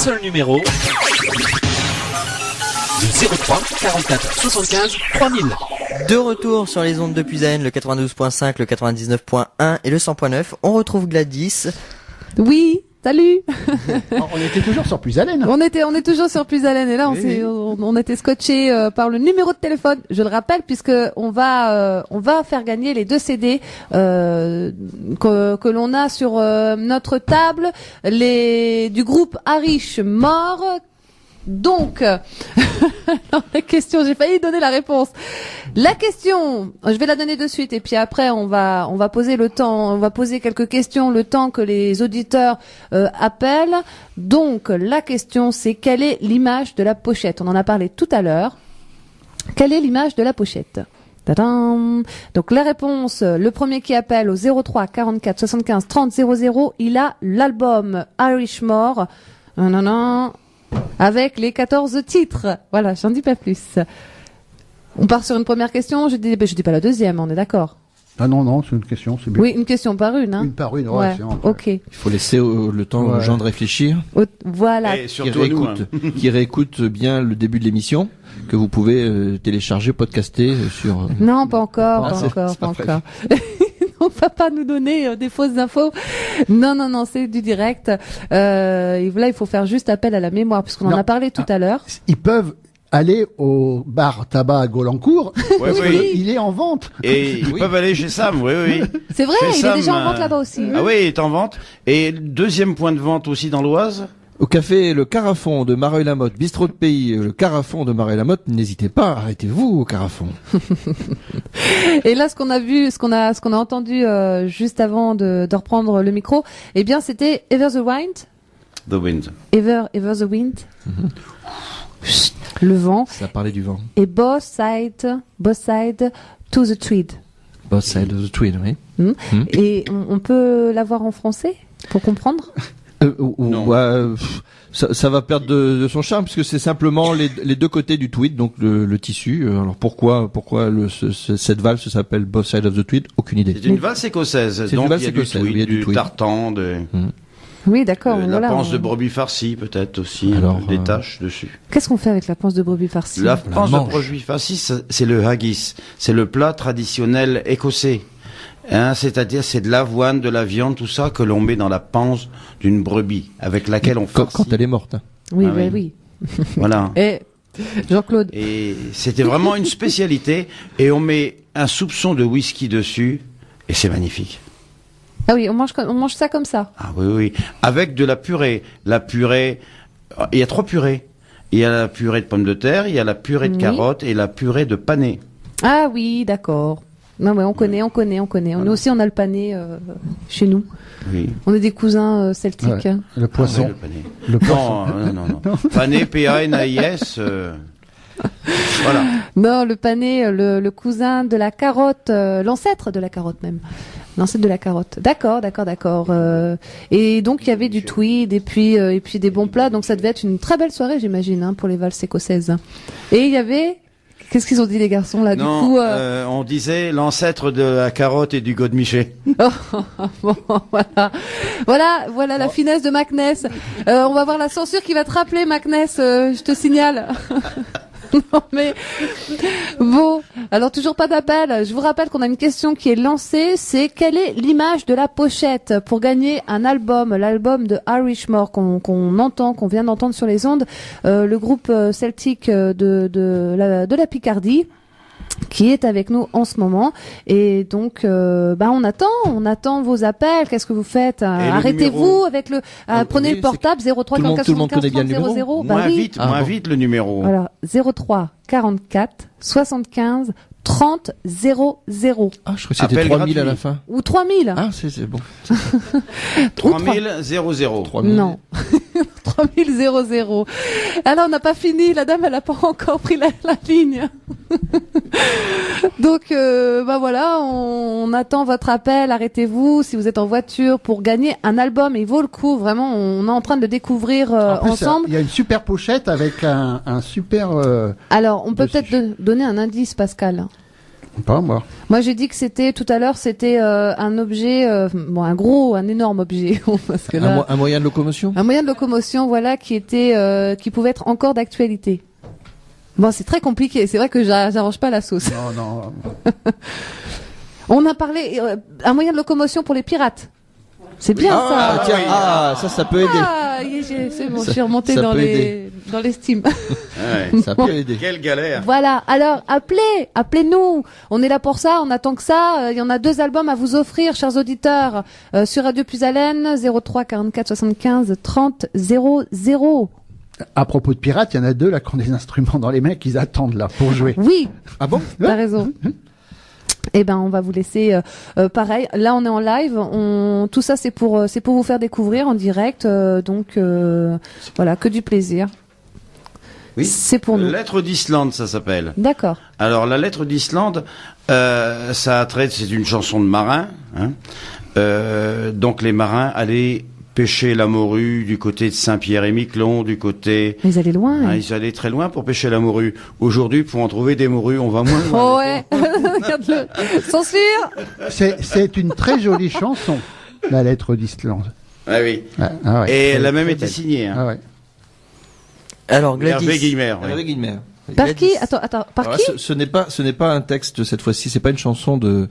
seul numéro, le 03 44 75 3000. De retour sur les ondes de Puisaine, le 92.5, le 99.1 et le 100.9. On retrouve Gladys. Oui, salut. On était toujours sur Puisalène. On est toujours sur Puisalène et là on était scotché par le numéro de téléphone. Je le rappelle puisque on va faire gagner les 2 CD que l'on a sur notre table, du groupe Irish More. Donc, la question, j'ai failli donner la réponse. La question, je vais la donner de suite et puis après on va poser quelques questions le temps que les auditeurs appellent. Donc, la question c'est quelle est l'image de la pochette? On en a parlé tout à l'heure. Quelle est l'image de la pochette? Tadam. Donc la réponse, le premier qui appelle au 03 44 75 30 00, il a l'album Irish More. Non. Avec les 14 titres. Voilà, j'en dis pas plus. On part sur une première question, je dis pas la deuxième, on est d'accord? Ah non, c'est une question, c'est bien. Oui, une question par une, hein. Une par une, ouais. Ok. Il faut laisser le temps aux gens de réfléchir. Voilà. Et surtout nous, qui réécoutent bien le début de l'émission, que vous pouvez télécharger, podcaster sur... Non, pas encore. On va pas nous donner des fausses infos. Non, c'est du direct. Et là, il faut faire juste appel à la mémoire, puisqu'on en a parlé tout à l'heure. Ils peuvent aller au bar tabac à Golancourt. Oui. Il est en vente. Et ils peuvent aller chez Sam, oui. C'est vrai, Chez il Sam, est déjà en vente là-bas aussi. Ah oui, il est en vente. Et deuxième point de vente aussi dans l'Oise. Au café Le Carafon de Mareuil-la-Motte, bistrot de pays, le Carafon de Mareuil-la-Motte, n'hésitez pas, arrêtez-vous au Carafon. Et là, ce qu'on a vu, ce qu'on a entendu juste avant de reprendre le micro, eh bien, c'était Ever the Wind. The Wind. Ever the Wind. Chut, le vent. Ça parlait du vent. Et Both Side to the Tweed. Both Side of the Tweed, oui. Et on peut l'avoir en français pour comprendre? Non. Ça va perdre de son charme puisque c'est simplement les deux côtés du tweed, donc le tissu. Alors pourquoi cette valse s'appelle Both Sides of the Tweed? Aucune idée. C'est une valse écossaise. C'est donc une valse il y a écossaise, du tweed, du tweed. tartan, Oui, d'accord. la voilà, panse de brebis farcie peut-être aussi. Alors, des taches dessus. Qu'est-ce qu'on fait avec la panse de brebis farcie? La panse de mange. brebis farcie, c'est le haggis. C'est le plat traditionnel écossais. C'est-à-dire c'est de l'avoine, de la viande, tout ça que l'on met dans la panse d'une brebis avec laquelle on farcit. Quand elle est morte. Oui, Ah oui. Voilà. Et Jean-Claude. Et c'était vraiment une spécialité. Et on met un soupçon de whisky dessus et c'est magnifique. Ah oui, on mange ça comme ça. Ah oui. Avec de la purée. La purée, il y a 3 purées. Il y a la purée de pommes de terre, il y a la purée de carottes et la purée de panais. Ah oui, d'accord. Non, mais on connaît. Voilà. Nous aussi, on a le panais chez nous. Oui. On est des cousins celtiques. Ouais. Le poisson. Ah oui, le panais. Non. Panais, P-A-N-A-I-S. Voilà. Non, le panais, le cousin de la carotte, l'ancêtre de la carotte même. L'ancêtre de la carotte. D'accord. Et donc il y avait du tweed et puis des bons plats. Donc ça devait être une très belle soirée, j'imagine, pour les valses écossaises. Et il y avait... Qu'est-ce qu'ils ont dit les garçons là? Non, du coup, on disait l'ancêtre de la carotte et du godemiché. Bon, voilà la finesse de Macness. On va voir la censure qui va te rappeler, Macness. Je te signale. Non mais bon, alors toujours pas d'appel. Je vous rappelle qu'on a une question qui est lancée, c'est quelle est l'image de la pochette pour gagner un album, l'album de Irish More qu'on vient d'entendre sur les ondes, le groupe celtique de la Picardie, qui est avec nous en ce moment. Et donc, on attend vos appels. Qu'est-ce que vous faites? Arrêtez-vous avec prenez oui, le portable 03 44 tout le monde connaît bien 75 le 00. Moins vite le numéro. Alors, 03 44 75 30 00. Ah, je crois que c'était Appel 3000 à gratuit. la fin. Ou 3000. Ah, c'est bon. 3000 00. 3000. Non. 3000 00. Alors, on n'a pas fini. La dame, elle n'a pas encore pris la ligne. Donc, voilà, on attend votre appel. Arrêtez-vous si vous êtes en voiture pour gagner un album. Il vaut le coup. Vraiment, on est en train de le découvrir En plus, ensemble. il y a une super pochette avec un super... Alors, on peut dessus. peut-être donner un indice, Pascal. Pas moi. Moi, j'ai dit que c'était tout à l'heure, c'était un objet, un énorme objet, parce que là, Un moyen de locomotion? un moyen de locomotion, voilà, qui pouvait être encore d'actualité. Bon, c'est très compliqué. C'est vrai que j'arrange pas la sauce. Non. On a parlé un moyen de locomotion pour les pirates. C'est bien ça. Tiens, ça peut aider. Ah, c'est bon, je suis remontée ça dans peut l'estime. Ouais. Ça peut aider. Quelle galère. Voilà. Alors, appelez-nous. On est là pour ça. On attend que ça. Il y en a 2 albums à vous offrir, chers auditeurs, sur Radio Plus Haleine, 03 44 75 30 00. À propos de pirates, il y en a 2 là qui ont des instruments dans les mains qu'ils attendent là pour jouer. Oui. Ah bon? T'as raison. Eh ben, on va vous laisser pareil. Là, on est en live. Tout ça, c'est pour vous faire découvrir en direct. Donc, voilà, que du plaisir. Oui. C'est pour nous. Lettre d'Islande, ça s'appelle. D'accord. Alors, la lettre d'Islande, ça traite, c'est une chanson de marin. Hein. Donc, les marins allaient pêcher la morue du côté de Saint-Pierre-et-Miquelon, du côté... Mais ils allaient loin. Ah, ils allaient très loin pour pêcher la morue. Aujourd'hui, pour en trouver des morues, on va moins loin. Oh ouais. Regarde-le. Censure. C'est une très jolie chanson, la lettre d'Islande. Ah oui. Ah ouais, Et très- elle a même très été belle. signée. Hein. Ah ouais. Alors, Hervé Gladys. Guilmer. oui. Hervé Guilmer. Par Gladys. qui? Attends. Par Alors qui? là, ce n'est pas un texte cette fois-ci, c'est pas une chanson de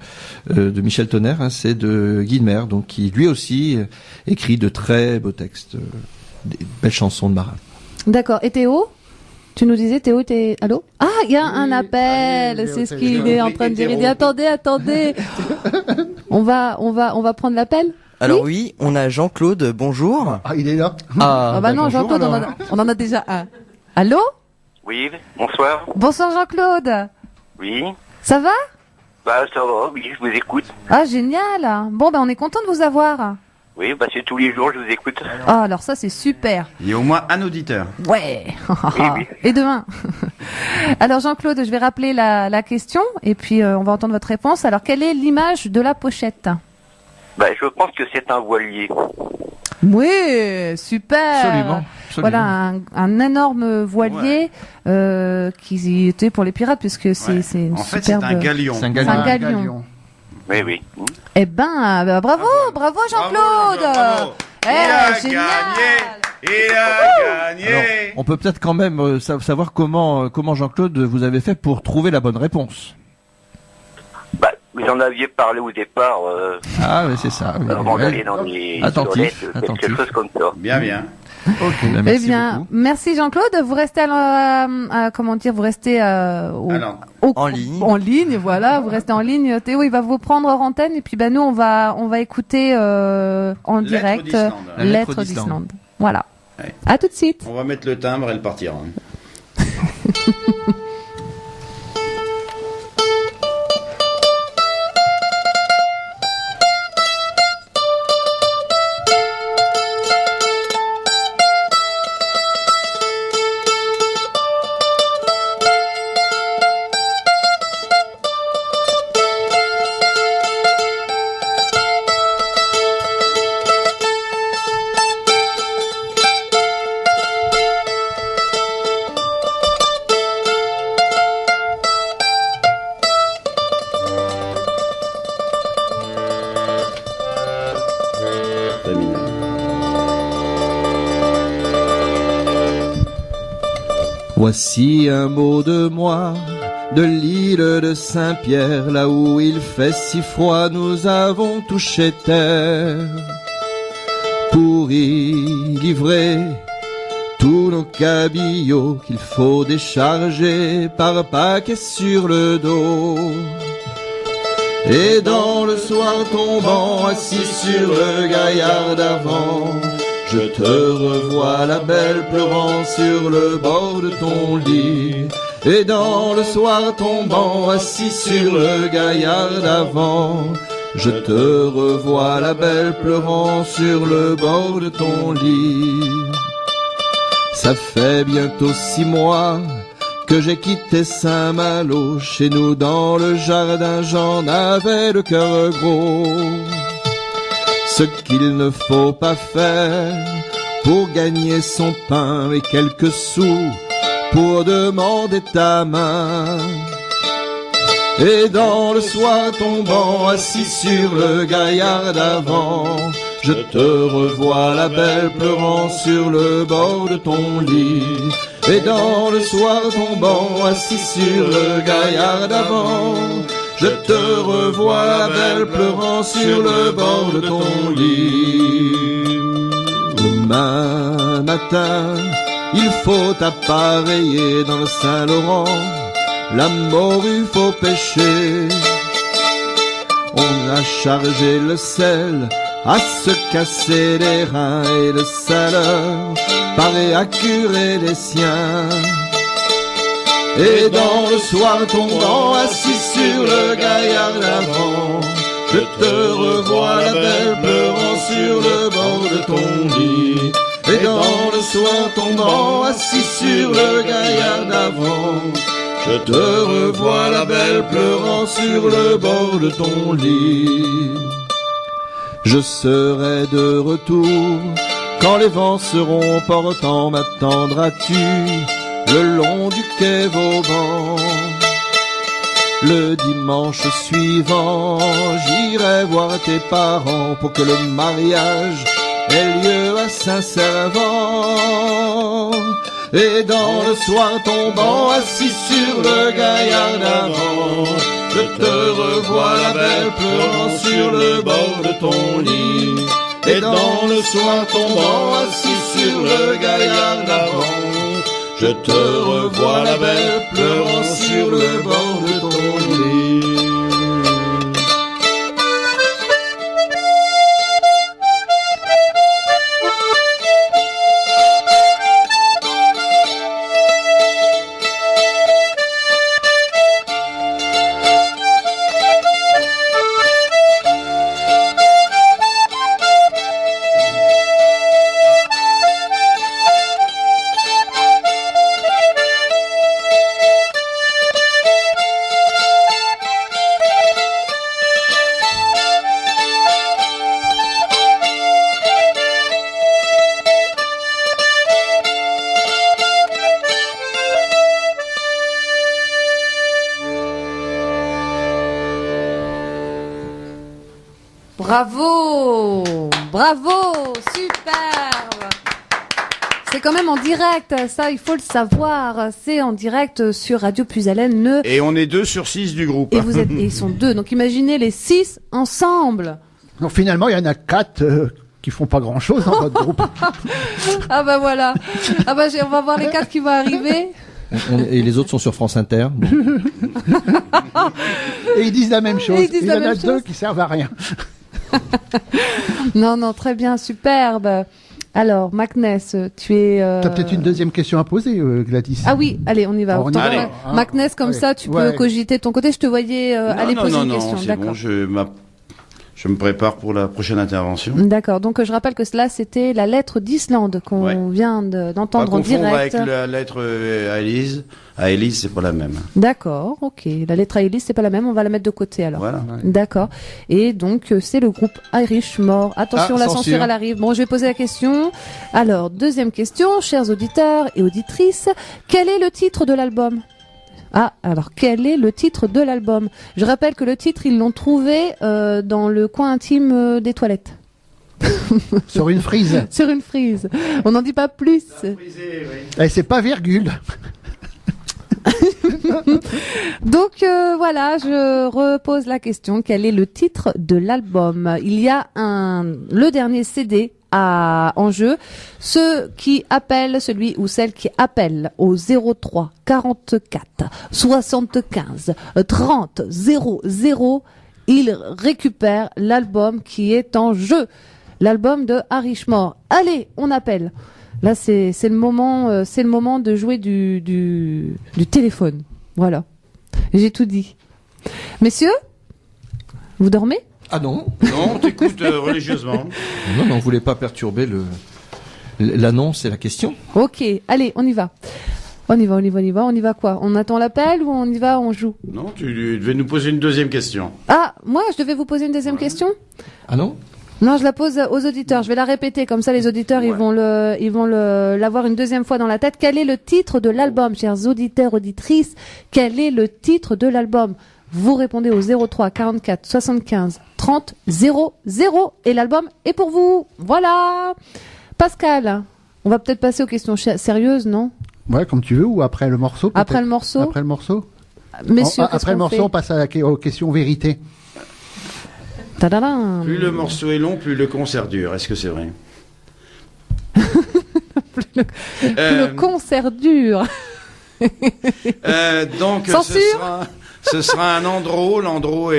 Michel Tonnerre, hein, c'est de Guilmer, donc qui lui aussi écrit de très beaux textes, des belles chansons de marin. D'accord. Et Théo? Tu nous disais, Théo, allô? Ah, il y a un appel. allez, C'est ce Théo. qu'il est en train de dire. Il dit, attendez. on va prendre l'appel? Alors oui, on a Jean-Claude, bonjour. Ah, il est là. Ah bah non, bonjour, Jean-Claude, alors. on en a déjà un. Allô? Oui, bonsoir. Bonsoir Jean-Claude. Oui. Ça va? Bah, ça va, oui, je vous écoute. Ah, génial. Bon, ben, on est content de vous avoir. Oui, bah, c'est tous les jours, je vous écoute. Ah, alors ça, c'est super. Il y a au moins un auditeur. Ouais. oui. Et demain. Alors, Jean-Claude, je vais rappeler la question et puis on va entendre votre réponse. Alors, quelle est l'image de la pochette? Bah, je pense que c'est un voilier. Oui, super. Absolument. Voilà, un énorme voilier qui était pour les pirates puisque c'est Ouais. c'est une En fait, superbe... c'est un galion. C'est un C'est galion. un galion. Oui, oui. Eh ben, bravo Jean-Claude. Bravo. Eh, Il a génial. gagné. Il a gagné. Alors, on peut peut-être quand même savoir comment Jean-Claude vous avez fait pour trouver la bonne réponse. Bah, vous en aviez parlé au départ, Ah, oui, c'est ça. Oui. avant Ouais. d'aller dans les Attentif, toilettes, attentif. quelque chose comme ça. Bien, bien. Ben, Eh merci bien, beaucoup. merci Jean-Claude. Vous restez vous restez Alors, En ligne. En ligne, voilà. Vous restez en ligne. Théo, il va vous prendre hors antenne et puis ben nous on va écouter en Lettre direct d'Islande. La lettre Lettre d'Islande. d'Islande. Voilà. Ouais. À tout de suite. on va mettre le timbre et le partira. Terminé. Voici un mot de moi, de l'île de Saint-Pierre, là où il fait si froid, nous avons touché terre. Pour y livrer tous nos cabillots qu'il faut décharger par paquet sur le dos. Et dans le soir tombant, assis sur le gaillard d'avant, je te revois la belle pleurant sur le bord de ton lit. Et dans le soir tombant, assis sur le gaillard d'avant, je te revois la belle pleurant sur le bord de ton lit. Ça fait bientôt 6 mois que j'ai quitté Saint-Malo. Chez nous dans le jardin, j'en avais le cœur gros. Ce qu'il ne faut pas faire pour gagner son pain et quelques sous pour demander ta main. Et dans le soir tombant, assis sur le gaillard d'avant, je te revois la belle pleurant sur le bord de ton lit. Et dans le soir tombant, assis sur le gaillard d'avant, je te revois la belle pleurant sur le bord de ton lit. Demain matin, il faut appareiller dans le Saint-Laurent, la morue faut pêcher. On a chargé le sel à se casser les reins et le saleur paraît à curer les siens. Et dans le soir tombant, assis sur le gaillard d'avant, je te revois la belle pleurant sur le bord de ton lit. Et dans le soir tombant, assis sur le gaillard d'avant, je te revois la belle pleurant sur le bord de ton lit. Je serai de retour quand les vents seront portants, m'attendras-tu le long du quai Vauban? Le dimanche suivant, j'irai voir tes parents pour que le mariage ait lieu à Saint-Servant. Et dans le soir tombant, assis sur le gaillard d'avant, je te revois la belle pleurant sur le bord de ton lit. Et dans le soir tombant, assis sur le gaillard d'avant, je te revois la belle pleurant sur le bord de ton lit. Bravo, bravo, superbe. C'est quand même en direct, ça il faut le savoir. C'est en direct sur Radio Puisalène. Et on est 2 sur 6 du groupe. Et ils sont 2, donc imaginez les 6 ensemble. Donc finalement, il y en a 4 qui font pas grand-chose dans votre groupe. Ah bah voilà. Ah bah on va voir les 4 qui vont arriver. Et les autres sont sur France Inter. Et ils disent la même chose. Il y en a 2 qui servent à rien. Non, très bien, superbe. Alors, Macness, tu es... T'as peut-être une deuxième question à poser, Gladys. Ah oui, allez, on y va. Alors, Macness, comme ça, tu peux cogiter de ton côté. Je te voyais aller poser une question. Non, c'est bon, je me prépare pour la prochaine intervention. D'accord, donc je rappelle que cela, c'était la lettre d'Islande qu'on vient d'entendre en direct. Avec la lettre à Élise. À Élise, c'est pas la même. D'accord, ok. La lettre à Élise, c'est pas la même, on va la mettre de côté alors. Voilà. D'accord. Et donc, c'est le groupe Irish More. Attention, la censure, elle arrive. Bon, je vais poser la question. Alors, deuxième question, chers auditeurs et auditrices, quel est le titre de l'album ? Ah, alors quel est le titre de l'album ? Je rappelle que le titre, ils l'ont trouvé dans le coin intime des toilettes. Sur une frise. Sur une frise. On n'en dit pas plus. Frisé, oui. Et c'est pas virgule. Donc voilà, je repose la question. Quel est le titre de l'album ? Il y a le dernier CD en jeu. Celui ou celle qui appelle au 03 44 75 30 00, il récupère l'album qui est en jeu. L'album de Irish More. Allez, on appelle. Là, c'est le moment de jouer du téléphone. Voilà. J'ai tout dit. Messieurs, vous dormez ? Ah non. Non, on t'écoute religieusement. Non, mais on voulait pas perturber l'annonce et la question. Ok, allez, on y va. On y va quoi ? On attend l'appel ou on y va, on joue ? Non, tu devais nous poser une deuxième question. Ah, moi, je devais vous poser une deuxième question ? Ah non ? Non, je la pose aux auditeurs. Je vais la répéter, comme ça les auditeurs ils vont l'avoir une deuxième fois dans la tête. Quel est le titre de l'album, chers auditeurs, auditrices ? Quel est le titre de l'album ? vous répondez au 03 44 75 30 00 et l'album est pour vous. Voilà. Pascal, on va peut-être passer aux questions sérieuses, non? Ouais, comme tu veux, ou après le morceau peut-être. Après le morceau. Après le morceau. Messieurs, après le morceau, on passe aux questions vérité. Tadadam. Plus le morceau est long, plus le concert dure. Est-ce que c'est vrai? Plus le concert dure. Donc, ce sera un andro. L'andro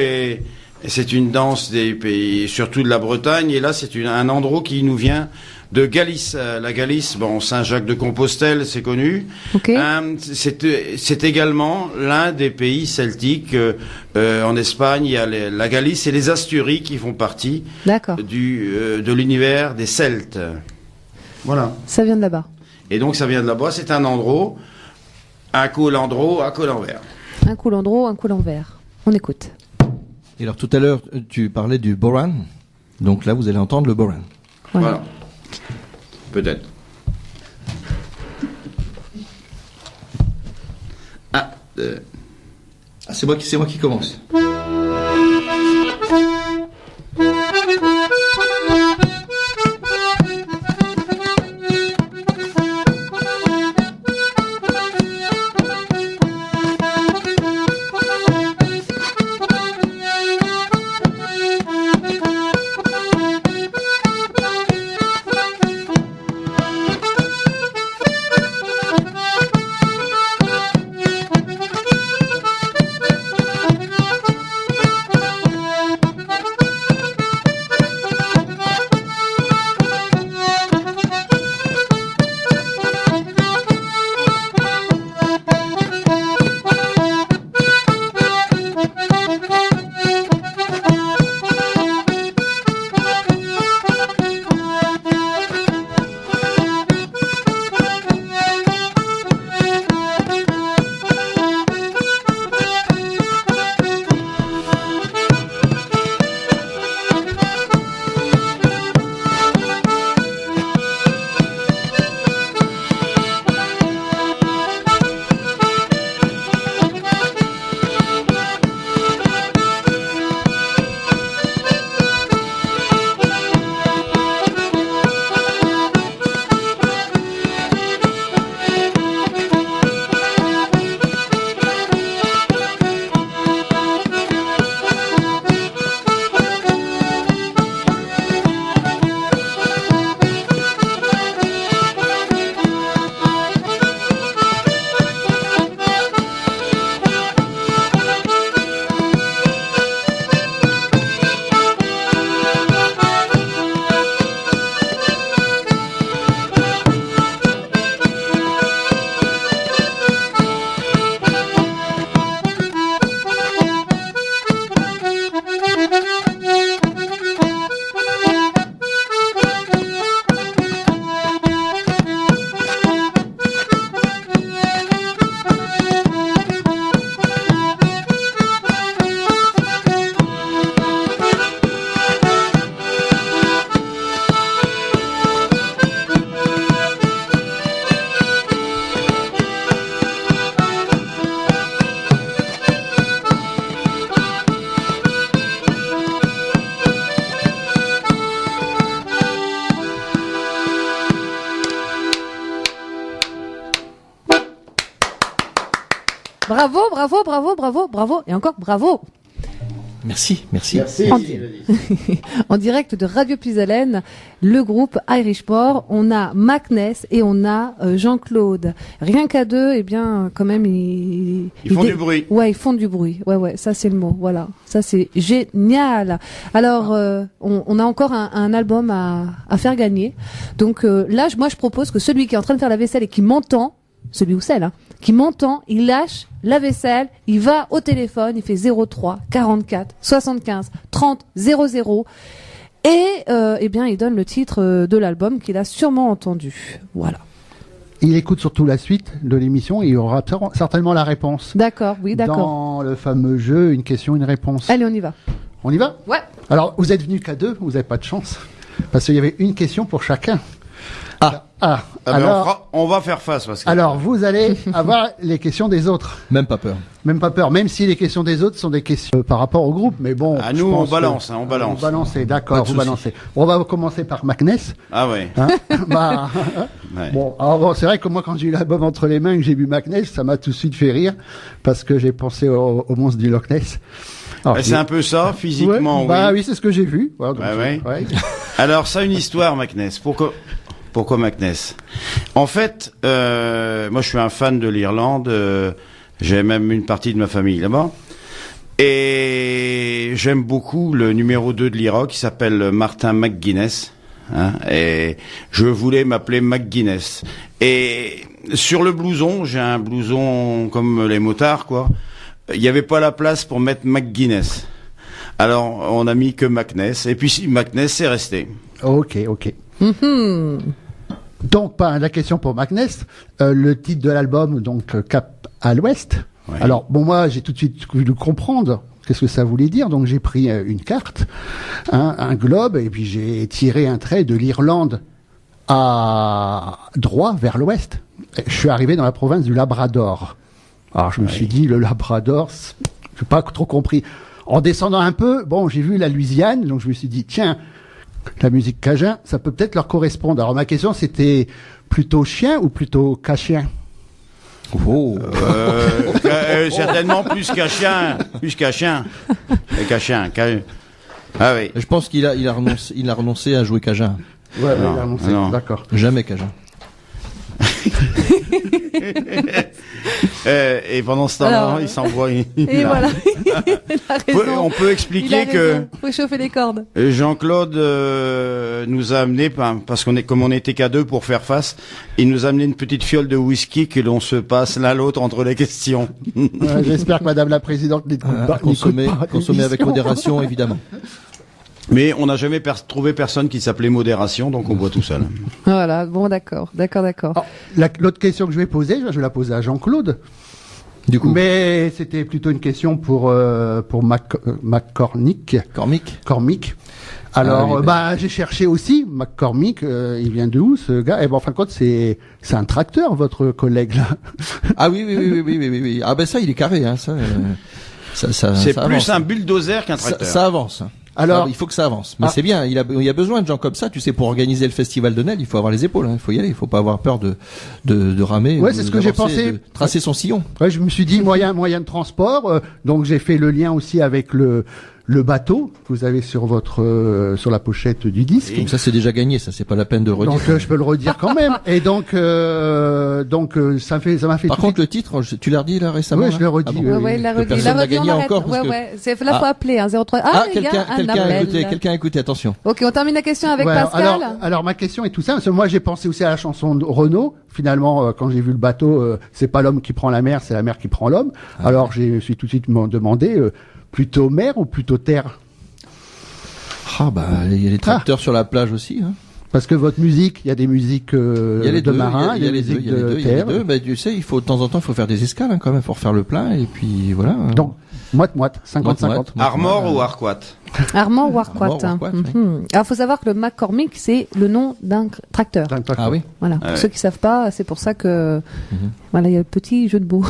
c'est une danse des pays, surtout de la Bretagne. Et là, c'est un andro qui nous vient de Galice. La Galice, bon, Saint-Jacques-de-Compostelle, c'est connu. Okay. C'est également l'un des pays celtiques. En Espagne, il y a la Galice et les Asturies qui font partie de l'univers des Celtes. Voilà. Ça vient de là-bas. Et donc, ça vient de là-bas. C'est un andro. Un coup l'andro, un coup l'envers. Un coup l'andro, un coup l'envers. On écoute. Et alors, tout à l'heure, tu parlais du Boran. Donc là, vous allez entendre le Boran. Voilà. Peut-être. C'est moi qui commence. Bravo, bravo, bravo, bravo, bravo, et encore bravo. Merci. En direct de Radio Puisalène, le groupe Irishmore, on a Macness et on a Jean-Claude. Rien qu'à deux, eh bien, quand même, ils font du bruit. Ouais, ils font du bruit. Ouais, ça c'est le mot. Voilà, ça c'est génial. Alors, on a encore un album à faire gagner. Donc là, moi, je propose que celui qui est en train de faire la vaisselle et qui m'entend, celui ou celle, qui m'entend, il lâche la vaisselle, il va au téléphone, il fait 03 44 75 30 00 et eh bien il donne le titre de l'album qu'il a sûrement entendu. Voilà. Il écoute surtout la suite de l'émission et il aura certainement la réponse. D'accord, oui, d'accord. Dans le fameux jeu, une question, une réponse. Allez, on y va. On y va ? Ouais. Alors, vous êtes venus qu'à deux, vous n'avez pas de chance. Parce qu'il y avait une question pour chacun. Ah, ben, alors, on va faire face parce que. alors vous allez avoir les questions des autres. Même pas peur. Même pas peur, même si les questions des autres sont des questions par rapport au groupe, mais bon. Ah, je nous, pense on balance, que- hein, on balance. On balance, Pas d'accord, de on souci. balance. On va commencer par Macness. Ah ouais. Hein bah, Ouais. bon, alors bon, c'est vrai que moi, quand j'ai eu l'album entre les mains et que j'ai vu Macness, ça m'a tout de suite fait rire, parce que j'ai pensé au monstre du Loch Ness. Alors, C'est un peu ça, physiquement, ouais, bah oui. oui, c'est ce que j'ai vu. Voilà, donc, Ouais. ouais. Alors, ça a une histoire, Macness. Pourquoi Macness? En fait, moi, je suis un fan de l'Irlande. J'ai même une partie de ma famille là-bas. Et j'aime beaucoup le numéro 2 de l'Iroc, qui s'appelle Martin McGuinness. Hein, et je voulais m'appeler McGuinness. Et sur le blouson, j'ai un blouson comme les motards, quoi. Il n'y avait pas la place pour mettre McGuinness. Alors, on a mis que Macness. Et puis, Macness, c'est resté. Ok. Donc, la question pour Macness, le titre de l'album, donc Cap à l'Ouest. Ouais. Alors, bon, moi, j'ai tout de suite voulu comprendre qu'est-ce que ça voulait dire. Donc, j'ai pris une carte, un globe, et puis j'ai tiré un trait de l'Irlande à droit vers l'Ouest. Et je suis arrivé dans la province du Labrador. Alors, je me suis dit, le Labrador, j'ai pas trop compris. En descendant un peu, bon, j'ai vu la Louisiane, donc je me suis dit, tiens, la musique cajun, ça peut peut-être leur correspondre. Alors ma question, c'était plutôt chien ou plutôt cachien? Oh. Certainement plus qu'un chien. Plus qu'un chien. Et qu'un chien. Ah oui. Je pense qu'il a renoncé à jouer Cajun. Ouais, Non, il a annoncé, non. d'accord. Jamais Cajun. Et pendant ce temps-là, Alors, il s'envoie une... Et voilà. Il a raison. On peut Il a expliquer que raison. Faut chauffer les cordes. Jean-Claude nous a amené, parce comme on était qu'à deux pour faire face, il nous a amené une petite fiole de whisky que l'on se passe l'un l'autre entre les questions. Ouais, j'espère que Madame la Présidente n'écoute pas. Consommer avec l'émission. modération, évidemment. Mais on n'a jamais trouvé personne qui s'appelait modération, donc on boit tout seul. Voilà. Bon, d'accord. Alors, l'autre question que je vais poser, je vais la poser à Jean-Claude. Du coup, Mais c'était plutôt une question pour McCormick. Cormick. Alors, Ah oui, j'ai cherché aussi McCormick. Il vient de où, ce gars? Eh ben, en fin de compte, c'est un tracteur, votre collègue là. ah oui. Ah ben ça, il est carré, hein. Ça C'est ça plus avance. un bulldozer qu'un tracteur. Ça avance. Alors, il faut que ça avance. Mais c'est bien. Il y a besoin de gens comme ça. Tu sais, pour organiser le festival de Nel, il faut avoir les épaules. Hein. Il faut y aller. Il faut pas avoir peur de ramer. Ouais, ou c'est ce que j'ai d'avancer, pensé. de tracer son sillon. ouais, je me suis dit moyen de transport. Donc j'ai fait le lien aussi avec le bateau que vous avez sur votre sur la pochette du disque. Donc ça, c'est déjà gagné. Ça, c'est pas la peine de redire. Donc je peux le redire quand même. Et donc ça m'a fait. Par tout contre, le titre, tu l'as redit là récemment. Ouais, là je l'ai redit, Ah bon. oui. Ouais, il l'a Que redit. personne Il l'a n'a redit, gagné on arrête. encore, parce que- Ouais. C'est là, faut appeler, 03. Les gars, quelqu'un a appel. écouté. Quelqu'un a écouté. Attention. Ok, on termine la question avec Ouais, Pascal. alors ma question est tout simple. Parce que moi j'ai pensé aussi à la chanson de Renaud. Finalement, quand j'ai vu le bateau, c'est pas l'homme qui prend la mer, c'est la mer qui prend l'homme. Alors je me suis tout de suite demandé plutôt mer ou plutôt terre. Ah bah, il y a les tracteurs sur la plage aussi. Hein. Parce que votre musique, il y a des musiques Il y a les de deux, marins, il y a des les deux, musiques il y a les de deux, il y a les terre. deux. Bah, tu sais, il faut de temps en temps, il faut faire des escales hein, quand même, pour faire le plein et puis voilà. Donc moite-moite, 50-50. Moite-moite. Armor ou Arquat? Armand Warquat. Armand Warquat, oui. Alors, faut savoir que le McCormick, c'est le nom d'un tracteur. Ah oui. Voilà. Pour ouais. ceux qui savent pas, c'est pour ça que, voilà, il y a le petit jeu de mots.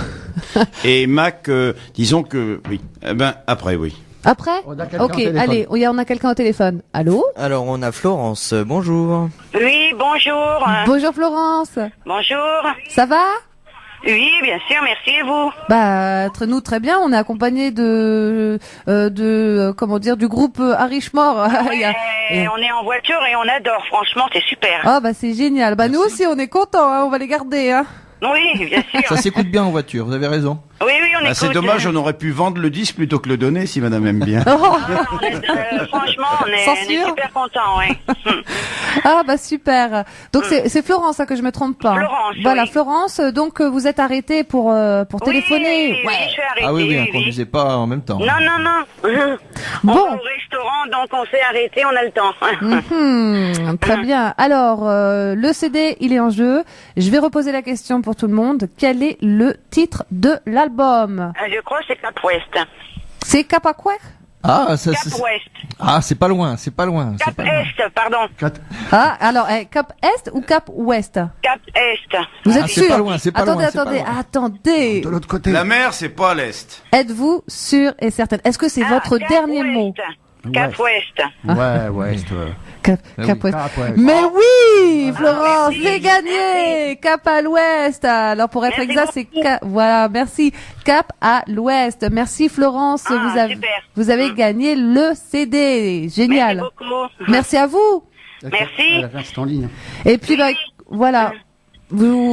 Et Mac, disons que oui. Eh ben après oui. Après? On a quelqu'un Ok, au téléphone. allez, on a quelqu'un au téléphone. Allô? Alors, on a Florence. Bonjour. Oui, bonjour. Bonjour Florence. Bonjour. Ça va? Oui, bien sûr, merci et vous. Bah, nous très bien. On est accompagné comment dire, du groupe Harishmore. Et on est en voiture et on adore, franchement, c'est super. Ah bah c'est génial. Bah nous aussi on est contents. Hein, on va les garder. Hein. Oui, bien sûr. Ça s'écoute bien en voiture. Vous avez raison. Oui, on écoute. C'est dommage, on aurait pu vendre le disque plutôt que le donner si madame aime bien. Franchement, on est Censure. super contents, oui. Ah bah super. Donc c'est Florence hein, que je me trompe pas. Florence, Voilà oui. Florence. Donc vous êtes arrêtée pour téléphoner. Oui, je suis arrêtée. Ah oui, on oui. conduisait pas en même temps. Non. On Bon. va au restaurant, donc on s'est arrêté, on a le temps. Très bien. Alors le CD il est en jeu. Je vais reposer la question pour tout le monde. Quel est le titre de l'album? Je crois que c'est Cap Ouest. C'est Cap à quoi? Ah, ça, Cap Ouest. Ah, c'est pas loin, c'est pas loin. Cap Est, pardon. Ah, alors, Cap Est ou Cap Ouest? Cap Est. Vous êtes c'est sûr? pas loin, c'est pas attendez, loin, c'est pas attendez, loin. attendez. De l'autre côté. La mer, c'est pas à l'est. Êtes-vous sûr et certaine? Est-ce que c'est votre Cap dernier Ouest. mot? Cap Ouest. Ouais. Cap oui. Ouest. Cap Ouest. Mais oui, Florence, merci, c'est gagné. Cap à l'Ouest. Alors pour être Merci exact, c'est beaucoup. voilà, merci. Cap à l'Ouest. Merci Florence, Ah, vous super. avez gagné le CD. Génial. Merci beaucoup. Merci à vous. Merci. Elle reste en ligne. Et puis voilà.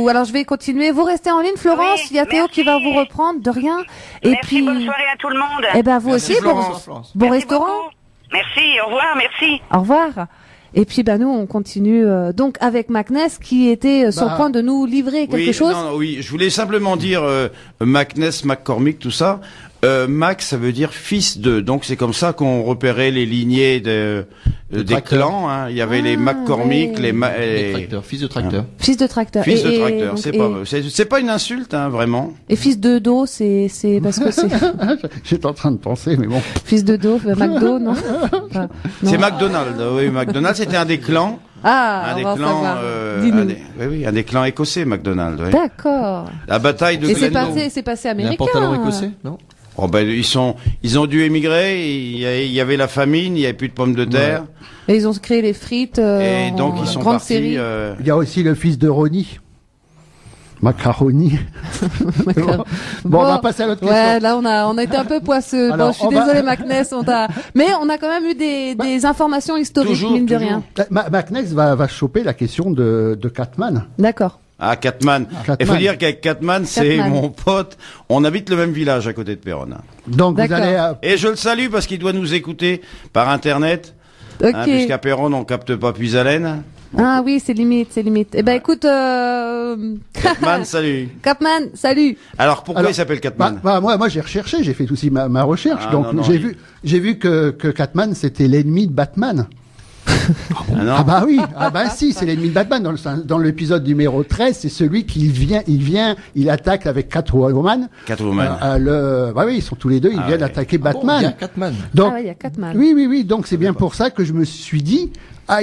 Alors je vais continuer. Vous restez en ligne, Florence. Oui, Il y a Théo merci. qui va vous reprendre. De rien. Et Merci, puis, bonne soirée à tout le monde. eh ben vous Merci, aussi, Florence. bon Merci restaurant. beaucoup. Merci, au revoir, merci. Au revoir. Et puis nous on continue donc avec Macness qui était sur le point de nous livrer quelque chose. Oui, je voulais simplement dire Macness, McCormick, tout ça. Mac, ça veut dire fils de. Donc c'est comme ça qu'on repérait les lignées des clans. Hein. Il y avait les McCormick, ouais. Les tracteurs, fils de tracteur. Fils de tracteur. Fils de Et- tracteur. donc, C'est pas une insulte, hein, vraiment. Et fils de dos, c'est parce que c'est J'étais en train de penser, mais bon. fils de dos, McDo, non, Enfin, non. C'est McDonald's. Oui, McDonald's c'était un des clans. Ah, Un on des va en clans. savoir. Dis-nous. Un des clans écossais, McDonald's. Oui. D'accord. La bataille de Et c'est Glendale. passé Il y a un américain. pantalon écossais, non? Oh ben ils ont dû émigrer. Il y avait la famine, il y avait plus de pommes de terre, Et ils ont créé les frites. et en donc ils sont grande partis. série. Il y a aussi le fils de Ronnie. Macaroni. Bon, on va passer à l'autre question. Ouais, là on a été un peu poisseux. Alors, Bon, je suis on va- désolée, Macness, mais on a quand même eu des informations historiques, Toujours, mine de toujours. rien. Macnex va choper la question de Catman. D'accord. Ah, Catman. Catman. Il faut dire qu'avec Catman, c'est Catman. mon pote. On habite le même village à côté de Péronne. Donc vous D'accord. allez Et je le salue parce qu'il doit nous écouter par Internet. Ok. Puisqu'à Péronne, on capte pas Puisalène. Ah oui, c'est limite. Eh ben écoute, Catman, salut. Capman, salut. Alors pourquoi Alors, il s'appelle Catman? moi j'ai recherché, j'ai fait aussi ma recherche. Ah, donc non, j'ai vu que Catman c'était l'ennemi de Batman. Ah non. Ah bah oui, si, c'est l'ennemi de Batman. Dans l'épisode numéro 13, c'est celui qui il attaque avec Catwoman. Catwoman. Bah oui, ils sont tous les deux, ils Ah viennent ouais. attaquer Ah bon, il y a Batman. Catman. Donc, Ah ouais, il y a Catman. oui, donc c'est bien pour ça que je me suis dit,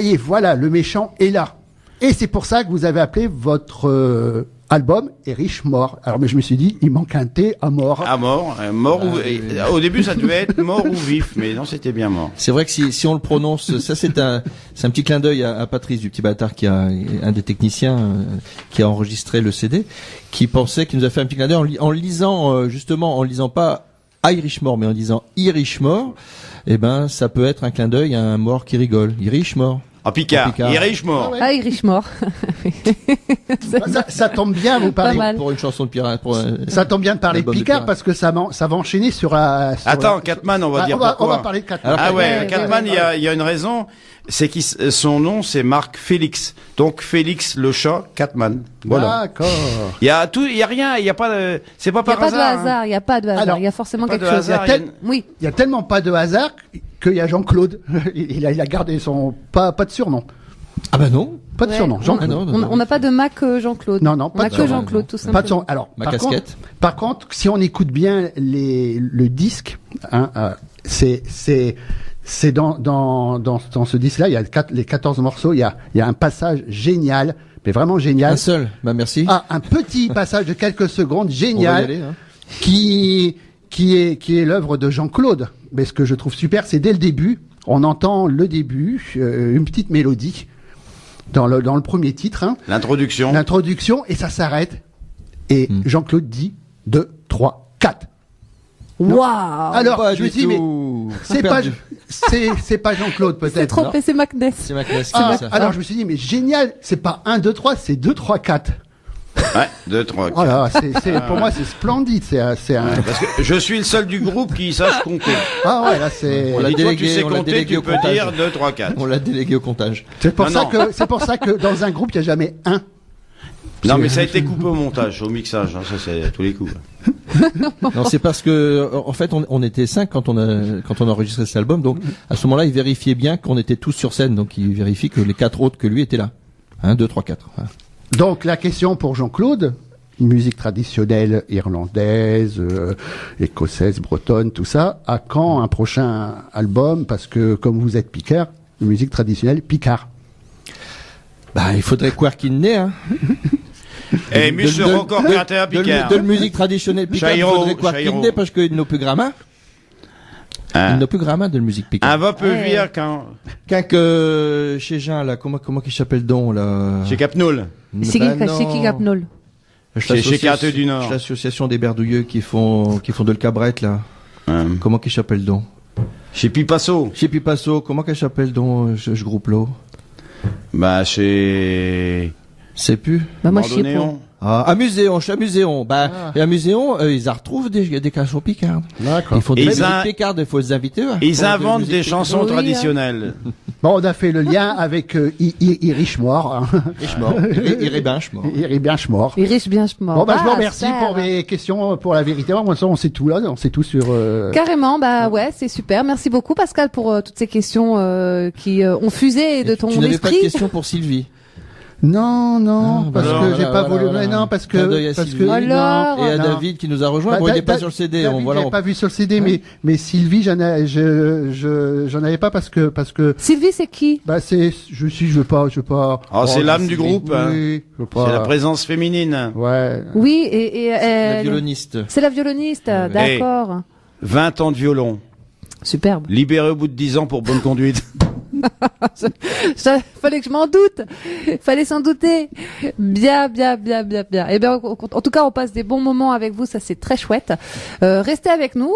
et voilà, le méchant est là. Et c'est pour ça que vous avez appelé votre album Erich Mort. Alors, mais je me suis dit, il manque un T à mort. Ah, mort. Au début, ça devait être mort ou vif, mais non, c'était bien mort. C'est vrai que si on le prononce, ça c'est un petit clin d'œil à Patrice du Petit Bâtard, qui a un des techniciens qui a enregistré le CD, qui nous a fait un petit clin d'œil en lisant justement, en lisant pas Irish Mort, mais en disant Irish Mort. Eh ben, ça peut être un clin d'œil à un mort qui rigole. Irish Mort. En Picard. En Picard. Irish mort. Ah, Irish mort. Ça tombe bien, vous Pas parlez. mal. Pour une chanson de pirate. Ça tombe bien de parler de L'album de Picard pirate. parce que ça va enchaîner sur Attends, Catman, on va dire on va pourquoi. parler de Catman. Alors, Ah ouais, Ouais, Catman, ouais, il y a une raison, c'est que son nom c'est Marc Félix. Donc Félix le chat, Catman. Voilà. D'accord. Il y a rien, il y a pas de, c'est pas Il n'y a par pas de hasard. hasard, il n'y a pas de hasard. Alors, Il y a forcément pas quelque de chose. hasard, Il y a il y a Oui. Il y a tellement pas de hasard qu'il y a Jean-Claude. Il a gardé son pas de surnom. Ah bah non. Pas de Ouais. surnom. Jean-Claude. Ah non. On n'a pas de Mac Jean-Claude. Non, On pas n'a de que surnom. Jean-Claude, tout Pas de simplement. son. Alors, Ma par casquette. contre, si on écoute bien le disque, hein, c'est dans ce disque-là, il y a les 14 morceaux, il y a un passage génial, mais vraiment génial. Un seul. Bah merci. Un petit passage de quelques secondes On va y génial aller, hein. qui est l'œuvre de Jean-Claude. Mais ce que je trouve super, c'est dès le début, on entend le début, une petite mélodie dans le premier titre, hein, L'introduction. l'introduction, et ça s'arrête. Et Jean-Claude dit 2, 3, 4. Waouh. Alors, Pas je me du dis, mais tout. c'est pas, c'est pas Jean-Claude C'est peut-être. trompé, c'est Macness. C'est ma classe. Ah, ça. alors je me suis dit, mais génial, c'est pas 1, 2, 3, c'est 2, 3, 4. Ouais, 2, 3, 4. Voilà, pour moi, c'est splendide. C'est un. Parce que je suis le seul du groupe qui sache compter. Ah ouais, là, c'est. On l'a Et toi, tu délégué, sais on l'a compter, délégué tu au peux comptage. dire 2, 3, 4. On l'a délégué au comptage. C'est pour Non, ça que dans un groupe, il n'y a jamais un. Non, mais ça a été coupé au montage, au mixage, hein, ça c'est à tous les coups. Non, c'est parce que en fait on était 5 quand on a enregistré cet album, donc à ce moment-là il vérifiait bien qu'on était tous sur scène, donc il vérifie que les 4 autres que lui étaient là. 1, 2, 3, 4. Voilà. Donc la question pour Jean-Claude, musique traditionnelle irlandaise, écossaise, bretonne, tout ça. À quand un prochain album? Parce que comme vous êtes Picard, musique traditionnelle Picard. Bah, il faudrait Quirkinné, hein. Et Monsieur Record Carter Picard. De la musique traditionnelle Picard, il faudrait Quirkinné parce qu'il n'a plus grammaire. Il n'a plus grammaire de la musique Picard. Un va peu vire quand chez Jean, là, comment qu'il s'appelle donc, là? Chez Capnoul. Chez qui Capnoul? Chez Carter du Nord. L'association des berdouilleux qui font de le cabrette, là. Comment qu'il s'appelle donc? Chez Pipasso. Chez Pipasso, comment qu'elle s'appelle donc, ce groupe-là? Bah, chez... C'est plus. Bah, moi, je sais pas. À Muséon, chez Muséon. Bah, et à Muséon, ils en retrouvent des chansons picardes. D'accord. Ils font des musiques picardes, il faut les inviter, eux. Ils inventent des chansons traditionnelles. Bon, on a fait le lien avec Irishmore. Irishmore. Bon, bah, je vous remercie pour mes questions, pour la vérité. Moi, on sait tout là, on sait tout sur... Carrément, bah ouais, c'est super. Merci beaucoup, Pascal, pour toutes ces questions qui ont fusé de ton esprit. Tu n'avais pas de questions pour Sylvie? Non, parce que j'ai pas voulu. Non, parce que et à David qui nous a rejoint. Bon, il est pas sur le CD. David, je l'ai pas vu sur le CD, mais Sylvie, j'en avais pas parce que. Sylvie, c'est qui? Bah, je veux pas. Oh, c'est l'âme du groupe. Oui, c'est la présence féminine. Ouais. Oui, et la violoniste. C'est la violoniste, d'accord. 20 ans de violon. Superbe. Libéré au bout de 10 ans pour bonne conduite. Fallait que je m'en doute. Fallait s'en douter. Bien. Et bien, en tout cas, on passe des bons moments avec vous. Ça, c'est très chouette. Restez avec nous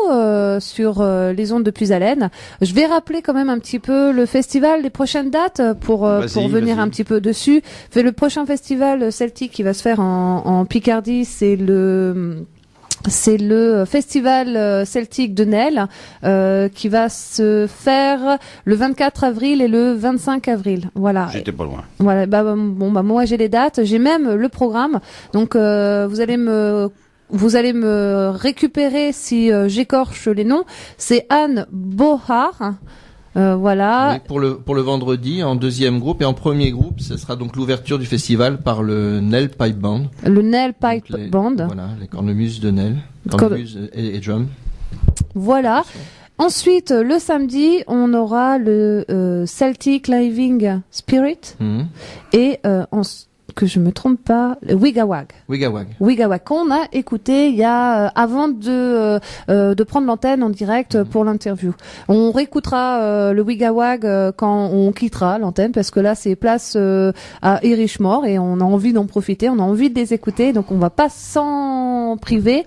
sur les ondes de Puisalène. Je vais rappeler quand même un petit peu le festival, les prochaines dates pour venir un petit peu dessus. Le prochain festival celtique qui va se faire en Picardie, c'est le festival celtique de Nesle qui va se faire le 24 avril et le 25 avril. Voilà. J'étais pas loin. Voilà. Moi j'ai les dates, j'ai même le programme. Donc vous allez me récupérer si j'écorche les noms. C'est Anne Bohar. Voilà. Oui, pour le vendredi, en deuxième groupe et en premier groupe, ce sera donc l'ouverture du festival par le Nesle Pipe Band. Le Nesle Pipe Band. Voilà, les cornemuses de Nesle, cornemuses et drum. Voilà. Ensuite, le samedi, on aura le Celtic Living Spirit et que je me trompe pas, le Wigawag, qu'on a écouté il y a avant de prendre l'antenne en direct pour l'interview. On réécoutera le Wigawag quand on quittera l'antenne parce que là c'est place à Irishmore et on a envie d'en profiter, on a envie de les écouter, donc on va pas s'en priver.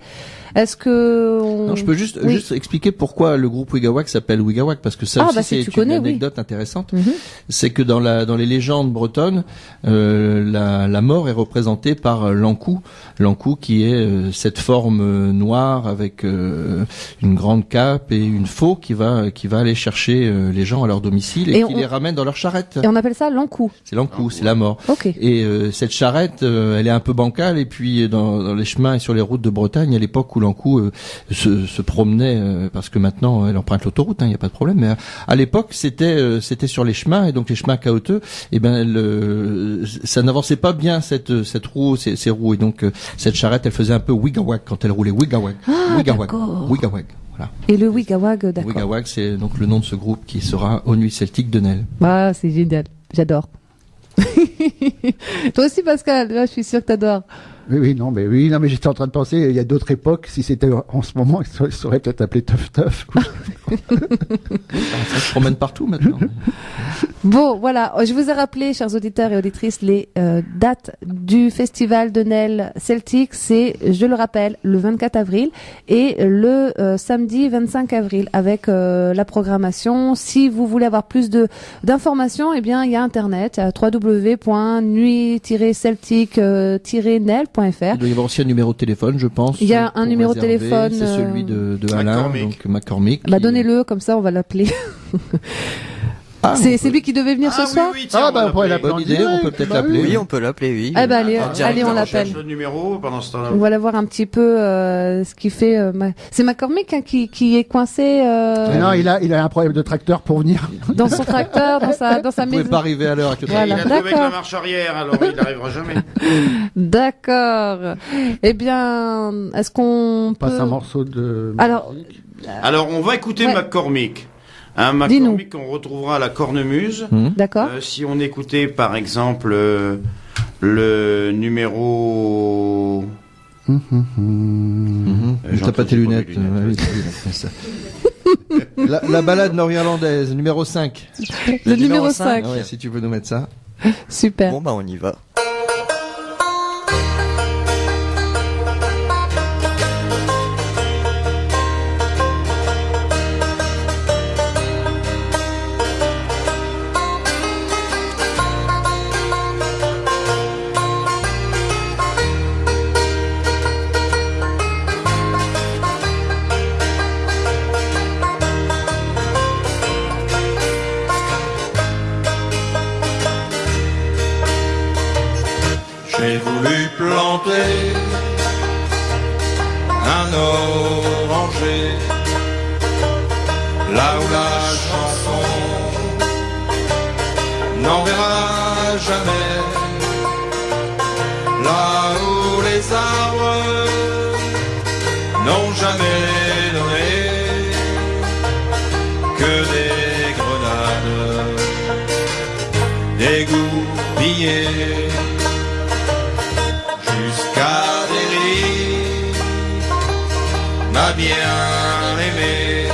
Est-ce que Non, je peux juste expliquer pourquoi le groupe Wigawag s'appelle Wigawag, parce que ça aussi c'est une anecdote intéressante. C'est que dans les légendes bretonnes, la mort est représentée par l'ankou qui est cette forme noire avec une grande cape et une faux qui va aller chercher les gens à leur domicile et qui les ramène dans leur charrette. Et on appelle ça l'ankou. C'est l'ankou, c'est la mort. Okay. Et cette charrette, elle est un peu bancale, et puis dans les chemins et sur les routes de Bretagne, à l'époque où l'ankou se promenait, parce que maintenant elle emprunte l'autoroute, il n'y a pas de problème, mais à l'époque c'était sur les chemins, et donc les chemins caouteux, et ça n'avançait pas bien cette roue, ces roues, et donc cette charrette elle faisait un peu wigawag quand elle roulait. Wigawag. Voilà. Et le Wigawag, d'accord. Wigawag, c'est donc le nom de ce groupe qui sera aux Nuits Celtiques de Nesle. Ah, c'est génial, j'adore. Toi aussi, Pascal, là je suis sûr que t'adores. Oui, mais j'étais en train de penser, il y a d'autres époques, si c'était en ce moment, il serait peut-être appelé Teuf Teuf. Ça se promène partout maintenant. Bon, voilà, je vous ai rappelé, chers auditeurs et auditrices, les dates du festival de Nesle Celtic. C'est, je le rappelle, le 24 avril et le samedi 25 avril avec la programmation. Si vous voulez avoir plus d'informations, eh bien, il y a Internet à www.nuit-celtic-nesle.fr. Il doit y avoir aussi un numéro de téléphone, je pense. Il y a un numéro de téléphone. C'est celui de Alain, donc McCormick. Donnez-le, comme ça on va l'appeler. C'est lui qui devait venir ce soir? Oui, tiens, on pourrait l'appeler. Bonne idée, on peut peut-être l'appeler. Oui, on peut l'appeler, oui. Ah bah allez, on On l'appelle. cherche le numéro pendant ce temps-là. On va la voir un petit peu ce qui fait. C'est McCormick qui est coincé Mais non, il a un problème de tracteur pour venir. dans son tracteur, dans sa Vous pouvez maison. pas arriver à l'heure avec le Voilà. Il a trouvé avec la D'accord. marche arrière, alors il n'arrivera jamais. D'accord. Eh bien, est-ce qu'on Passe peut... un morceau de. Alors, Alors, on va écouter Ouais. McCormick. Dis-nous. McCormick, on retrouvera à la cornemuse. d'accord. Si on écoutait, par exemple, le numéro... T'as pas tes lunettes. Oui, c'est ça. La balade nord-irlandaise, numéro 5. Le numéro 5. 5. Ouais, si tu veux nous mettre ça. Super. Bon, bah, on y va. J'ai voulu planter un oranger là où la chanson n'enverra jamais, là où les arbres n'ont jamais donné que des grenades dégoupillées jusqu'à Delhi, ma bien-aimée,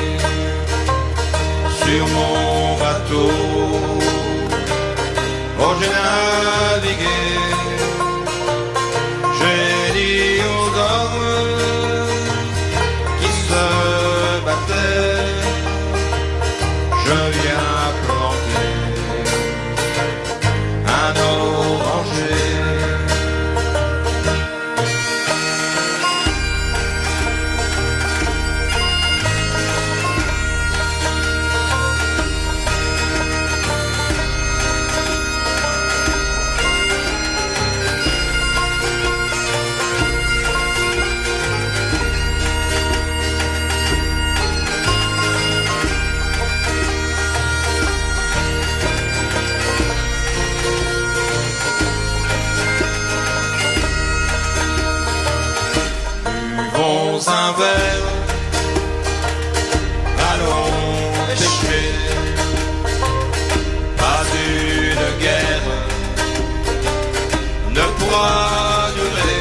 sur mon bateau. Oh, j'ai navigué, j'ai dit aux hommes qui se battaient, je viens planter un oranger. Buvons un verre, allons pêcher, pas une guerre ne pourra durer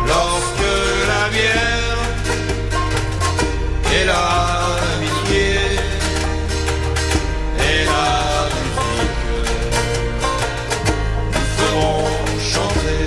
lorsque la bière et l'amitié et la musique nous feront chanter.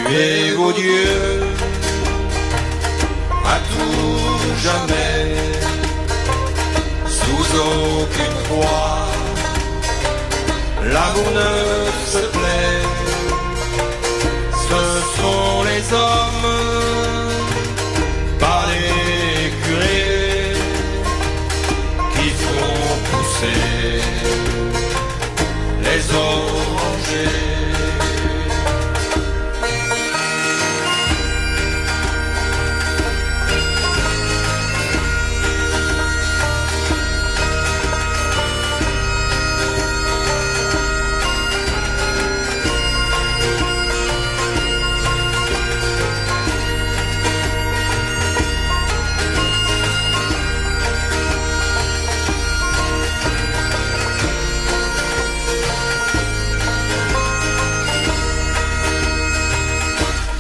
Tuez vos dieux à tout jamais, sous aucune croix, l'amour ne se plaît, ce sont les hommes, pas les curés, qui font pousser les orangers.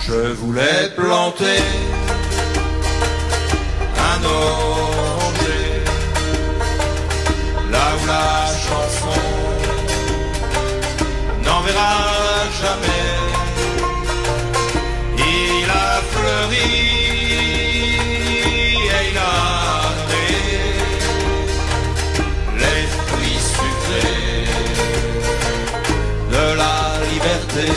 Je voulais planter un oranger la chanson n'en verra jamais. Il a fleuri et il a donné les fruits sucrés de la liberté.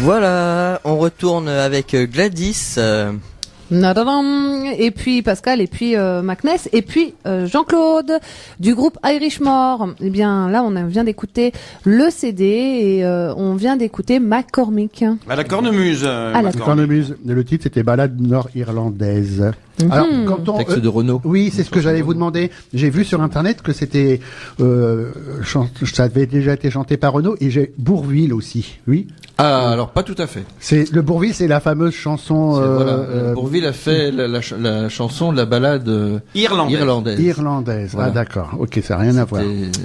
Voilà, on retourne avec Gladys. Nadadam. Et puis Pascal, et puis Macness, et puis Jean-Claude du groupe Irishmore. Eh bien là, on vient d'écouter le CD et on vient d'écouter McCormick. À la cornemuse. À la cornemuse. Le titre c'était Ballade nord-irlandaise. Alors, quand on, texte de Renaud. Oui, c'est ce que j'allais vous demander. J'ai vu sur internet que c'était, ça avait déjà été chanté par Renaud et j'ai Bourvil aussi. Oui. Ah, alors pas tout à fait. C'est le Bourvil, c'est la fameuse chanson. Voilà, Bourvil a fait la chanson de la ballade irlandaise. Irlandaise. Voilà. Ah d'accord. Ok, ça n'a rien à voir.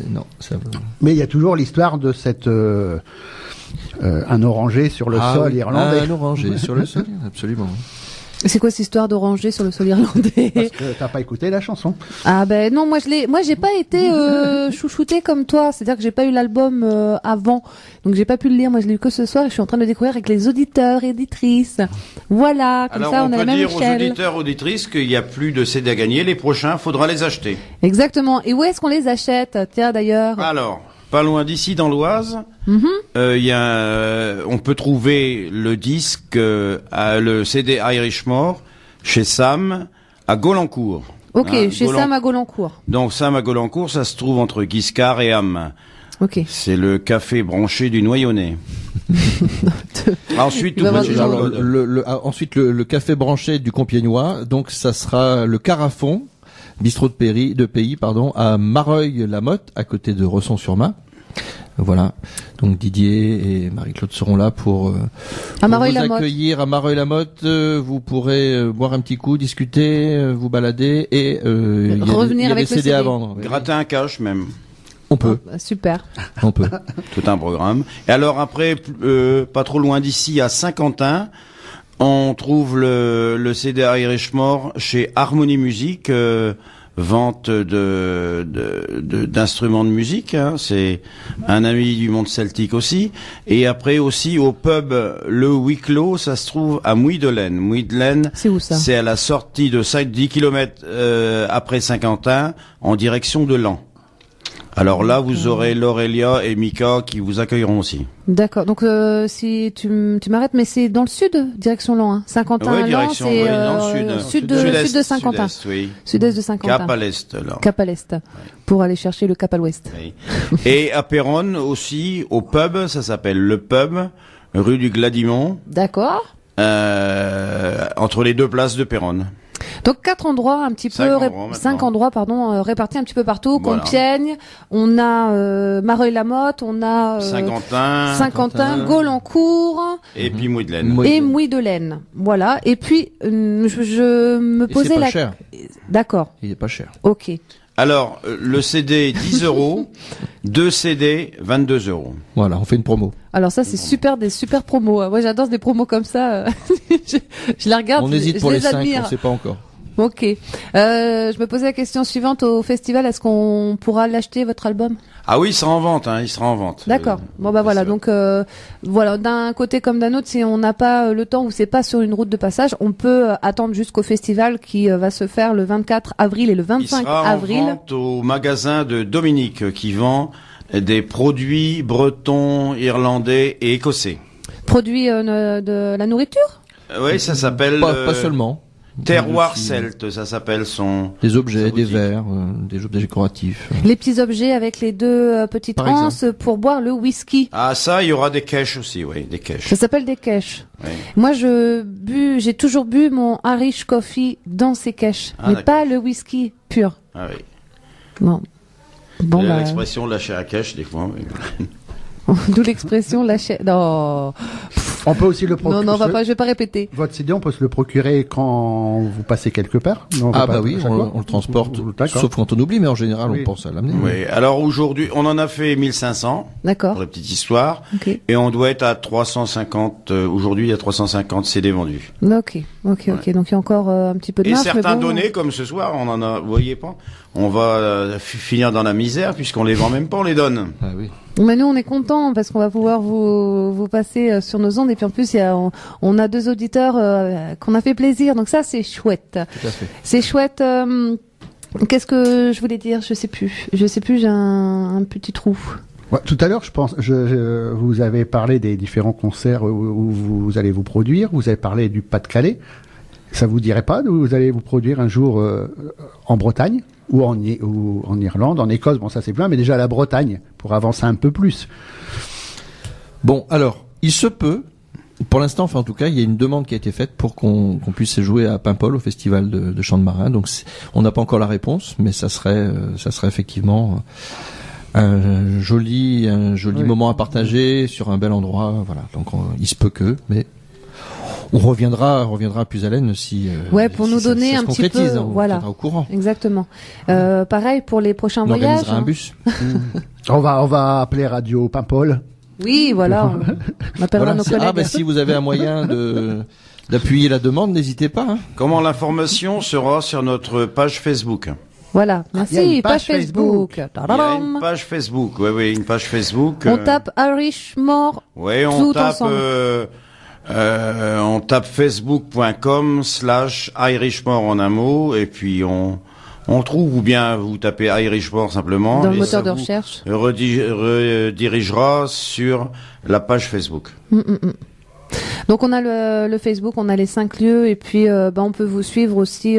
Non. Ça... Mais il y a toujours l'histoire de cette un oranger sur le sol irlandais. Un oranger sur le sol, absolument. C'est quoi cette histoire d'oranger sur le sol irlandais? Parce que t'as pas écouté la chanson. Ah ben non, moi j'ai pas été chouchoutée comme toi, c'est-à-dire que j'ai pas eu l'album avant, donc j'ai pas pu le lire. Moi je l'ai eu que ce soir et je suis en train de le découvrir avec les auditeurs et auditrices. Voilà, comme alors ça on a la même échelle. échelle. Alors on peut dire aux auditeurs auditrices qu'il n'y a plus de CD à gagner, les prochains faudra les acheter. Exactement. Et où est-ce qu'on les achète? Tiens d'ailleurs. Alors, pas loin d'ici dans l'Oise, on peut trouver le disque, le CD Irishmore chez Sam à Golancourt. Ok, chez Sam à Golancourt. Donc Sam à Golancourt, ça se trouve entre Guiscard et Ham. Ok. C'est le café branché du Noyonnais. Ensuite, ensuite le café branché du Compiègnois. Donc ça sera le Carafon, bistrot de Pays, à Mareuil-la-Motte, à côté de Resson-sur-Main. Voilà. Donc Didier et Marie-Claude seront là pour vous accueillir à Mareuil-la-Motte. Vous pourrez boire un petit coup, discuter, vous balader et revenir avec le CD à vendre. Gratter un cash même. On peut. Oh, super. On peut. Tout un programme. Et alors après, pas trop loin d'ici, à Saint-Quentin, on trouve le CD Irishmore chez Harmonie Musique. Vente d'instruments de musique, hein. C'est un ami du monde celtique aussi. Et après aussi au pub Le Wicklow, ça se trouve à Mouy-de-Laine. Mouy-de-Laine, c'est où ça? C'est à la sortie de 10 km après Saint-Quentin, en direction de Laon. Alors là, vous aurez Laurelia et Mika qui vous accueilleront aussi. D'accord. Donc si tu m'arrêtes, mais c'est dans le sud, direction Laon, hein. Saint-Quentin, Laon, c'est dans le sud de Saint-Quentin. Sud-est, oui. Sud-est de Saint-Quentin. Cap à l'est, là. Cap à l'est. Pour aller chercher le cap à l'ouest. Oui. Et à Péronne aussi, au pub, ça s'appelle le pub, rue du Gladimont. D'accord. Entre les deux places de Péronne. Donc 5 endroits répartis un petit peu partout. Voilà. Compiègne, on a Mareuil-la-Motte, on a Saint-Quentin, Golancourt et puis Mouy-de-Laine. Et Mouy-de-Laine. Voilà. Et puis je me posais la cher. D'accord. Il est pas cher. OK. Alors, le CD 10 €, 2 CD 22 €. Voilà, on fait une promo. Alors ça, c'est super, des super promos. Moi, j'adore des promos comme ça. Je les regarde. On hésite pour les 5, on sait pas encore. Ok. Je me posais la question suivante au festival. Est-ce qu'on pourra l'acheter, votre album? Ah oui, il sera en vente, il sera en vente. D'accord. Bon bah voilà. Donc voilà, d'un côté comme d'un autre, si on n'a pas le temps ou c'est pas sur une route de passage, on peut attendre jusqu'au festival qui va se faire le 24 avril et le 25 avril. Il sera en vente au magasin de Dominique qui vend des produits bretons, irlandais et écossais. Produits de la nourriture? Oui, ça s'appelle... Pas seulement. Terroir celte, ça s'appelle son... Des objets, des verres, des objets décoratifs. Les petits objets avec les deux petites Par anses pour boire le whisky. Ah ça, il y aura des caches aussi, oui, des caches. Ça s'appelle des caches. Oui. Moi, j'ai toujours bu mon Irish Coffee dans ces caches, mais pas le whisky pur. Ah oui. Bon. L'expression lâcher à cache, des fois. Oui. D'où l'expression lâcher. Non. On peut aussi le procurer. Non, je vais pas répéter. Votre CD, on peut se le procurer quand vous passez quelque part. Oui, on le transporte, sauf quand on oublie, mais en général, on pense à l'amener. Oui. Alors aujourd'hui, on en a fait 1500. D'accord. Pour la petite histoire. Okay. Et on doit être à 350. Aujourd'hui, il y a 350 CD vendus. Ok. Donc il y a encore un petit peu de marge. Et certains mais bon... donnés, comme ce soir, on en a. Vous voyez pas. On va finir dans la misère puisqu'on les vend même pas, on les donne. Ah oui. Mais nous, on est contents parce qu'on va pouvoir vous passer sur nos ondes. Et puis en plus, on a 2 auditeurs qu'on a fait plaisir. Donc ça, c'est chouette. Tout à fait. C'est chouette. Qu'est-ce que je voulais dire? Je sais plus. J'ai un petit trou. Ouais, tout à l'heure, je pense, vous avez parlé des différents concerts où vous allez vous produire. Vous avez parlé du Pas-de-Calais. Ça vous dirait pas de vous allez vous produire un jour en Bretagne ou en Irlande, en Écosse? Bon, ça c'est plein, mais déjà la Bretagne pour avancer un peu plus. Bon, alors, il se peut. Pour l'instant, enfin en tout cas, il y a une demande qui a été faite pour qu'on puisse jouer à Paimpol au festival de chant de marin. Donc, on n'a pas encore la réponse, mais ça serait effectivement un joli moment à partager sur un bel endroit. Voilà. Donc, il se peut que, mais on reviendra à Puisalène si pour si nous ça, donner ça un se petit peu, on voilà, au courant. Exactement. Pareil pour les prochains voyages. On organisera un bus. On va appeler Radio Paimpol. Oui, voilà. On appellera nos collègues. Si vous avez un moyen d'appuyer la demande, n'hésitez pas. Hein. Comment l'information sera sur notre page Facebook. Voilà, merci. Page Facebook. Il y a une page Facebook. Oui, une page Facebook. On tape Irishmore. Oui, on tape facebook.com/Irishmore en un mot et puis on trouve, ou bien vous tapez Irishmore simplement. Dans le moteur de recherche. Redirigera sur la page Facebook. Donc on a le Facebook, on a les 5 lieux et puis on peut vous suivre aussi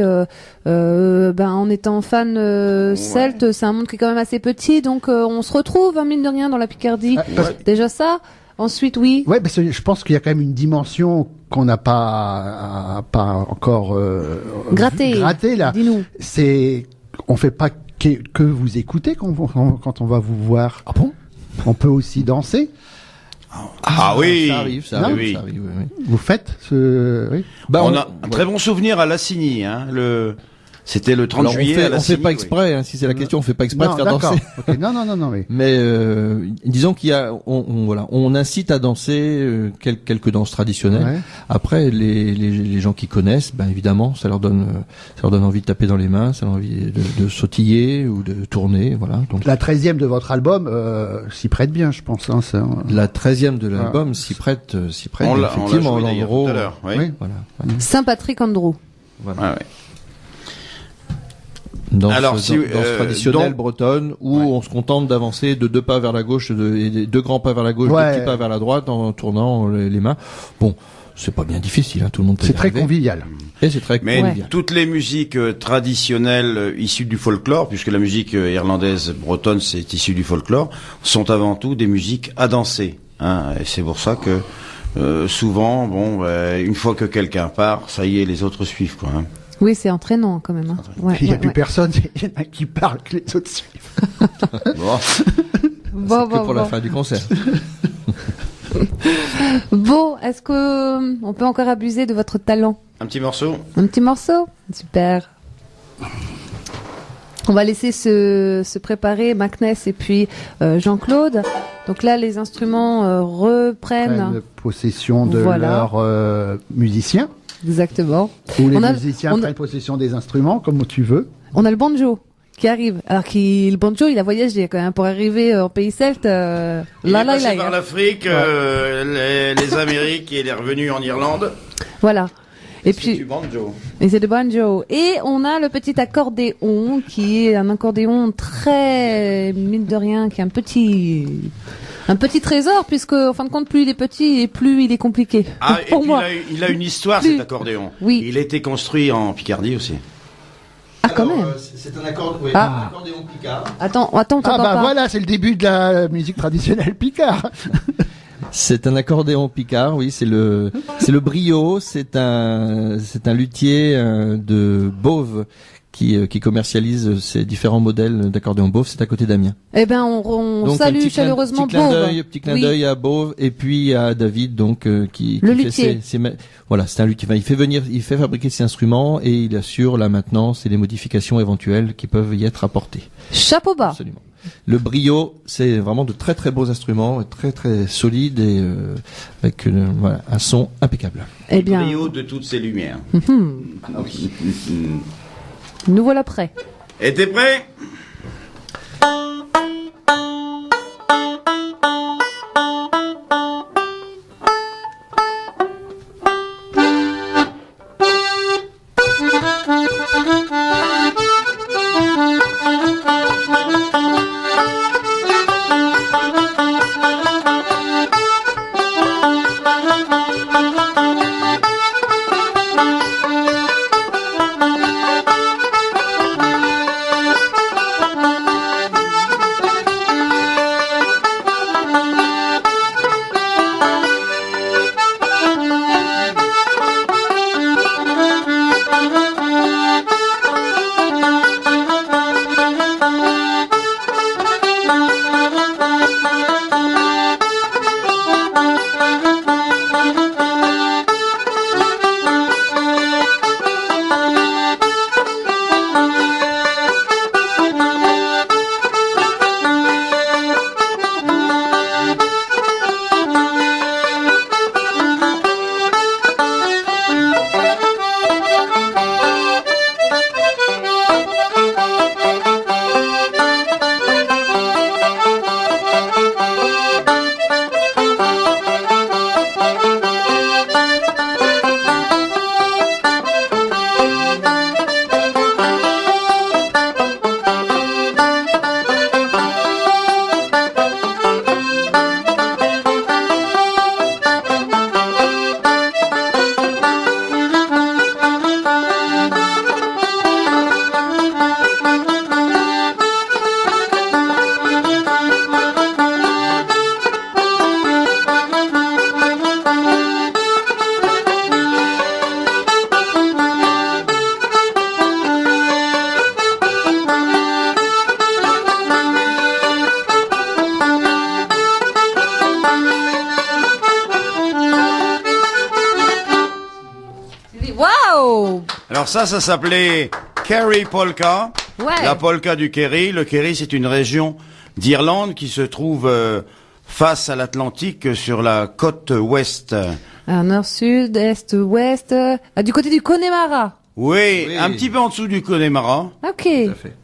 en étant fan celte. C'est un monde qui est quand même assez petit, donc on se retrouve mine de rien dans la Picardie. Déjà ça. Ensuite, oui. Ouais, parce que je pense qu'il y a quand même une dimension qu'on n'a pas encore gratté là. Dis-nous. On fait pas que vous écouter quand on va vous voir. Ah bon? On peut aussi danser. Oui. Ça arrive, ça arrive. Vous faites oui. On a un très bon souvenir à Lassigny, C'était le 30 juillet. On fait pas exprès, si c'est la question, on fait pas exprès de faire danser. Okay. Non. Oui. Mais disons qu'il y a, on incite à danser quelques danses traditionnelles. Ouais. Après, les gens qui connaissent, évidemment, ça leur donne envie de taper dans les mains, ça leur donne envie de sautiller ou de tourner, voilà. Donc la 13e de votre album s'y prête bien, je pense. La 13e de l'album s'y prête effectivement. On l'a joué tout à l'heure. Oui. Voilà. Saint-Patrick Andrew. Voilà. Danse traditionnelle bretonne où on se contente d'avancer de 2 pas vers la gauche, et 2 grands pas vers la gauche, 2 petits pas vers la droite en tournant les mains. Bon, c'est pas bien difficile, tout le monde peut y arriver. C'est très convivial. Et c'est très convivial. Toutes les musiques traditionnelles issues du folklore, puisque la musique irlandaise bretonne c'est issu du folklore, sont avant tout des musiques à danser. Et c'est pour ça que souvent, une fois que quelqu'un part, ça y est, les autres suivent, quoi. Oui, c'est entraînant quand même. Il n'y a plus personne, il y en a qui parlent, que les autres suivent. C'est que pour la fin du concert. Bon, est-ce que on peut encore abuser de votre talent? Un petit morceau. Super. On va laisser se préparer Macness et puis Jean-Claude. Donc là, les instruments reprennent possession de leurs musiciens. Exactement. Où les On a- musiciens on a- prennent possession des instruments, comme tu veux. On a le banjo qui arrive. Alors le banjo, il a voyagé quand même pour arriver en pays celte. Il est passé par hein. l'Afrique, les Amériques, et il est revenu en Irlande. Voilà. Et C'est puis, du banjo. et c'est le banjo. Et on a le petit accordéon qui est un accordéon très, mine de rien, qui est un petit trésor puisque, en fin de compte, plus il est petit et plus il est compliqué. Ah, et Pour puis moi. il a une histoire, Plus- cet accordéon. Oui. Il a été construit en Picardie aussi. Ah, quand même. C'est un accordéon picard. Attends, Ah t'entends bah pas. voilà, c'est le début de la musique traditionnelle picard. C'est un accordéon picard, oui, c'est le brio, c'est un luthier de Beauve qui commercialise ces différents modèles d'accordéon Beauve, c'est à côté d'Amiens. Eh ben, on Donc, un salue petit clin- chaleureusement petit clin Oui. d'œil à Beauve et puis à David donc qui Le fait luthier. voilà, c'est un luthier. Enfin, il fait fabriquer ses instruments et il assure la maintenance et les modifications éventuelles qui peuvent y être apportées. Chapeau bas. Absolument. Le brio, c'est vraiment de très très beaux instruments, très très solides et avec voilà, un son impeccable. Eh bien, Brio de toutes ces lumières. nous voilà prêts. Et t'es prêt? Waouh! Alors ça s'appelait Kerry Polka. Ouais. La polka du Kerry. Le Kerry, c'est une région d'Irlande qui se trouve face à l'Atlantique sur la côte ouest. Alors, nord, sud, est, ouest, du côté du Connemara. Oui, un petit peu en dessous du Connemara. Ok.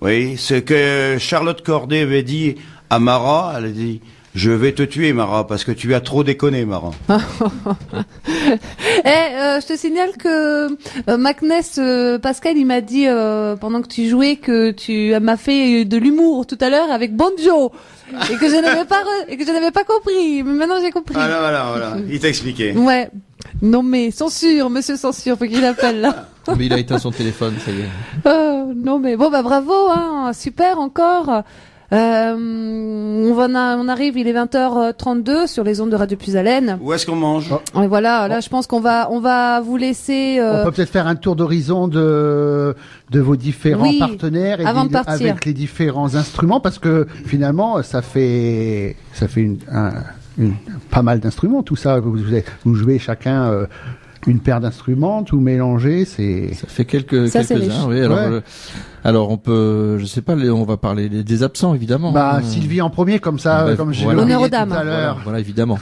Oui, ce que Charlotte Corday avait dit à Mara, elle a dit « Je vais te tuer, Mara, parce que tu as trop déconné, Mara. » Je te signale que Macness, Pascal, il m'a dit pendant que tu jouais que tu m'as fait de l'humour tout à l'heure avec Banjo et que je n'avais pas compris. Mais maintenant j'ai compris. Voilà. Il t'a expliqué. Ouais. Non mais censure, monsieur censure, faut qu'il appelle là. Mais il a éteint son téléphone, ça y est. Non mais bon bah bravo, hein, super encore. On arrive, il est 20h32 sur les ondes de Radio Puisalène. Où est-ce qu'on mange? Et voilà, là je pense qu'on va vous laisser. On peut peut-être faire un tour d'horizon de vos différents Oui, vous et avant de partir. avec les différents instruments, parce que finalement ça fait pas mal d'instruments tout ça. Vous jouez chacun une paire d'instruments, tout mélangé, c'est... Ça fait quelques-uns, oui. Alors on peut, je sais pas, on va parler des absents évidemment. Sylvie en premier, comme ça, comme j'ai oublié tout à l'heure. Voilà, évidemment.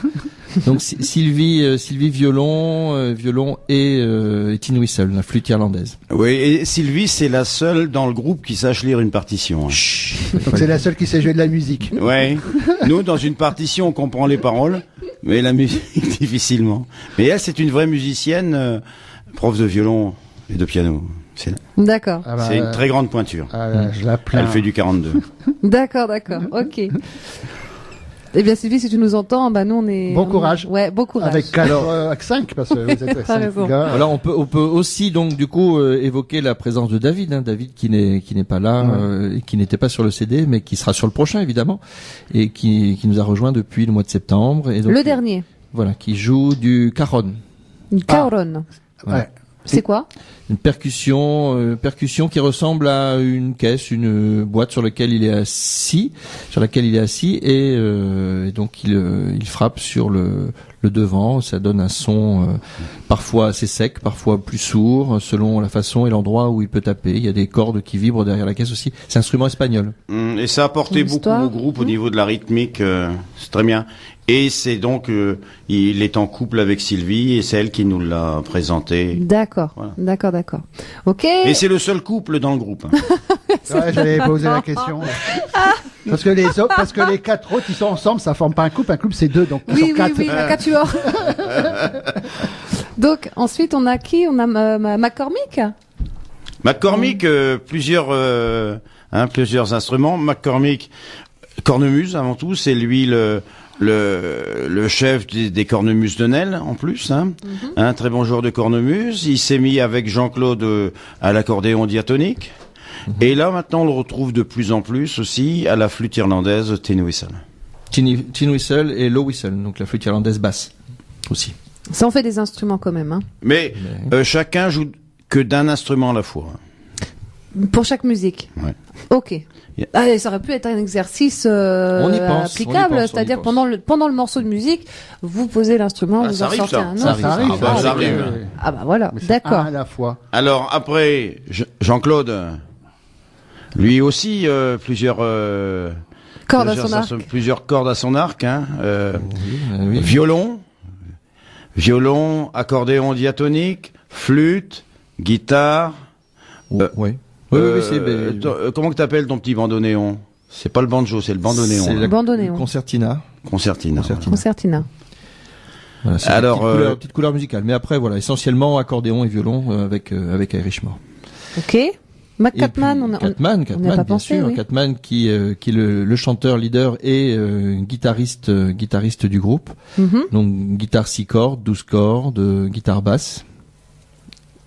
Donc Sylvie violon et tin whistle, la flûte irlandaise. Oui, et Sylvie c'est la seule dans le groupe qui sache lire une partition. Donc c'est la seule qui sait jouer de la musique. Ouais. Nous dans une partition on comprend les paroles, mais la musique difficilement. Mais elle c'est une vraie musicienne, prof de violon et de piano. D'accord. C'est une très grande pointure. Je la plains. Elle fait du 42. D'accord. Ok. Eh bien, Sylvie, si tu nous entends, nous on est. Bon courage. Ouais, bon courage. Avec 5, parce que vous êtes 5 gars. Voilà, on peut aussi donc du coup évoquer la présence de David, David qui n'est pas là, et qui n'était pas sur le CD, mais qui sera sur le prochain évidemment, et qui nous a rejoint depuis le mois de septembre. Et donc, le dernier. Voilà, qui joue du cajon. Cajon. Ouais. C'est quoi? Une percussion qui ressemble à une caisse, une boîte sur laquelle il est assis, et donc il frappe sur le devant. Ça donne un son parfois assez sec, parfois plus sourd, selon la façon et l'endroit où il peut taper. Il y a des cordes qui vibrent derrière la caisse aussi. C'est un instrument espagnol. Et ça a apporté beaucoup au groupe au niveau de la rythmique. C'est très bien. Et c'est donc, il est en couple avec Sylvie et c'est elle qui nous l'a présenté. D'accord, voilà. D'accord. Ok. Et c'est le seul couple dans le groupe. Ouais, j'allais poser la question. Parce que les 4 autres, ils sont ensemble, ça forme pas un couple. Un couple, c'est 2, donc oui, 4. Oui, un quatuor. Donc, ensuite, on a qui? On a McCormick. McCormick, plusieurs instruments. McCormick, cornemuse avant tout, c'est lui le chef des cornemuses de Nesle en plus, un très bon joueur de cornemuse. Il s'est mis avec Jean-Claude à l'accordéon diatonique, et là maintenant on le retrouve de plus en plus aussi à la flûte irlandaise tin whistle. Tin whistle et low whistle, donc la flûte irlandaise basse aussi. Ça en fait des instruments quand même. Mais chacun joue que d'un instrument à la fois. Pour chaque musique. Ouais. Ok. Ça aurait pu être un exercice applicable, c'est-à-dire pendant le morceau de musique, vous posez l'instrument, vous en sortez un autre. Ça arrive. Ah bah voilà, d'accord. À la fois. Alors après, Jean-Claude, lui aussi plusieurs cordes à son arc. Oui. Violon, accordéon diatonique, flûte, guitare. Oui, comment que t'appelles ton petit bandoneon? C'est pas le banjo, c'est le bandoneon. C'est le bandoneon. Concertina. Voilà, c'est alors petite couleur musicale. Mais après, voilà, essentiellement accordéon et violon avec Irishmore. Ok. Catman, on Catman, pas bien pensé, sûr. Oui. Catman qui est le chanteur leader et guitariste du groupe. Donc guitare 6 cordes, 12 cordes, guitare basse.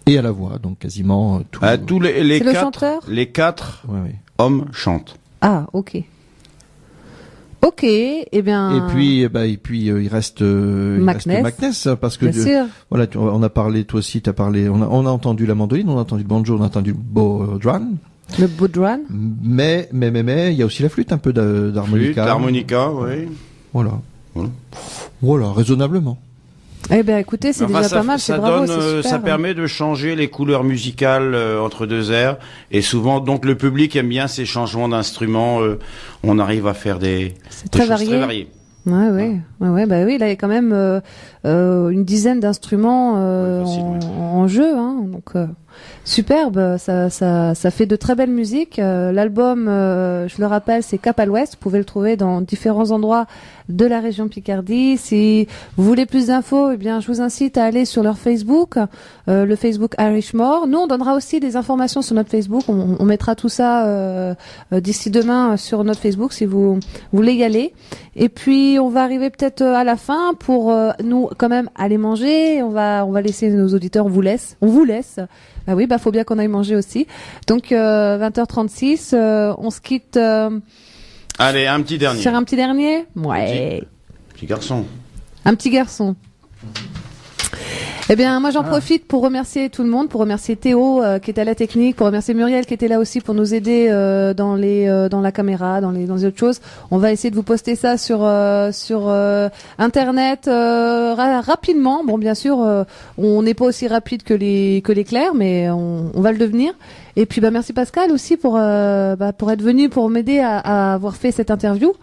Et à la voix, donc quasiment tous les c'est 4, le chanteur les 4 hommes chantent. Ah, ok. Ok, eh bien. Et puis il reste Magness, parce que voilà, on a parlé, toi aussi t'as parlé, on a entendu la mandoline, on a entendu le banjo, on a entendu le bodhran. Le bodhran. Mais il y a aussi la flûte, un peu d'harmonica. L'harmonica, oui. Voilà, raisonnablement. Eh ben écoutez, c'est déjà pas mal, c'est bravo, c'est super. Ça permet de changer les couleurs musicales entre deux airs, et souvent donc le public aime bien ces changements d'instruments. On arrive à faire des choses très variées. Ouais, bah oui, là il y a quand même une dizaine d'instruments en jeu, donc superbe, ça fait de très belles musiques. L'album, je le rappelle, c'est Cap à l'Ouest. Vous pouvez le trouver dans différents endroits de la région Picardie. Si vous voulez plus d'infos, eh bien, je vous incite à aller sur leur Facebook, le Facebook Irishmore. Nous, on donnera aussi des informations sur notre Facebook. On mettra tout ça d'ici demain sur notre Facebook si vous voulez y aller. Et puis, on va arriver peut-être à la fin pour nous quand même aller manger. On va laisser nos auditeurs. On vous laisse. Ah oui, faut bien qu'on aille manger aussi. Donc 20h36, on se quitte. Allez, un petit dernier. Sur un petit dernier. Ouais. Petit garçon. Un petit garçon. Eh bien, moi, j'en profite pour remercier tout le monde, pour remercier Théo qui était à la technique, pour remercier Muriel qui était là aussi pour nous aider dans la caméra, dans les autres choses. On va essayer de vous poster ça sur internet rapidement. Bon, bien sûr, on n'est pas aussi rapide que l'éclair, mais on va le devenir. Et puis, merci Pascal aussi pour être venu pour m'aider à avoir fait cette interview.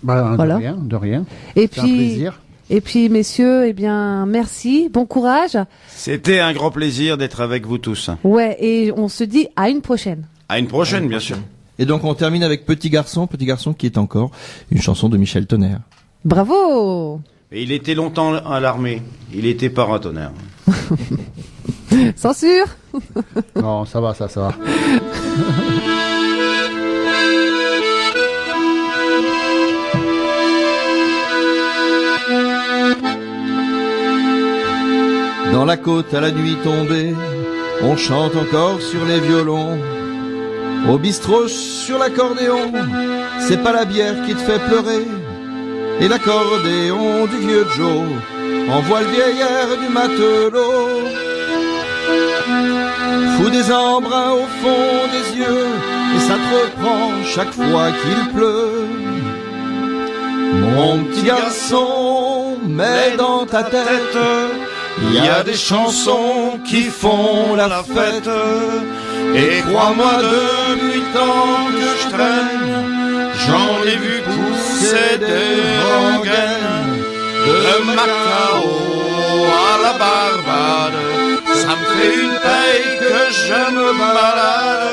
Voilà. De rien. Et c'est un plaisir. Et puis, messieurs, eh bien, merci, bon courage. C'était un grand plaisir d'être avec vous tous. Ouais, et on se dit à une prochaine. À une prochaine, bien sûr. Et donc on termine avec Petit garçon qui est encore une chanson de Michel Tonnerre. Bravo. Et il était longtemps à l'armée. Il était paratonnerre. Censure. Non, ça va. Dans la côte à la nuit tombée, on chante encore sur les violons. Au bistrot sur l'accordéon, c'est pas la bière qui te fait pleurer. Et l'accordéon du vieux Joe envoie le vieillard du matelot. Fous des embruns au fond des yeux, et ça te reprend chaque fois qu'il pleut. Mon petit garçon, mets dans ta tête, il y a des chansons qui font la fête. Et crois-moi, depuis le temps que je traîne, j'en ai vu pousser des rengaines. De Macao à la Barbade, ça me fait une paye que je me balade.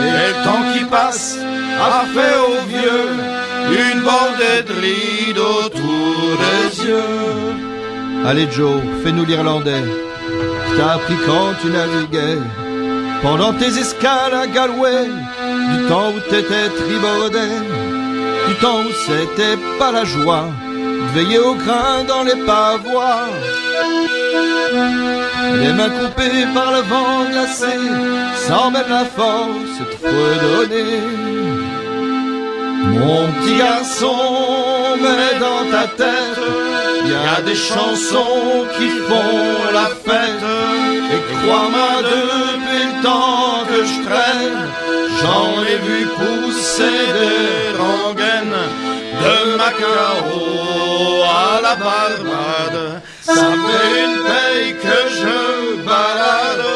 Et le temps qui passe a fait aux vieux une bordée de rides autour des yeux. Allez Joe, fais-nous l'Irlandais. T'as appris quand tu naviguais, pendant tes escales à Galway, du temps où t'étais tribordais, du temps où c'était pas la joie de veiller au grain dans les pavois. Les mains coupées par le vent glacé, sans même la force de fredonner. Mon petit garçon, mets dans ta tête, il y a des chansons qui font la fête. Et crois-moi, depuis le temps que je traîne, j'en ai vu pousser des rengaines. De Macao à la Barbade, ça fait une paye que je balade.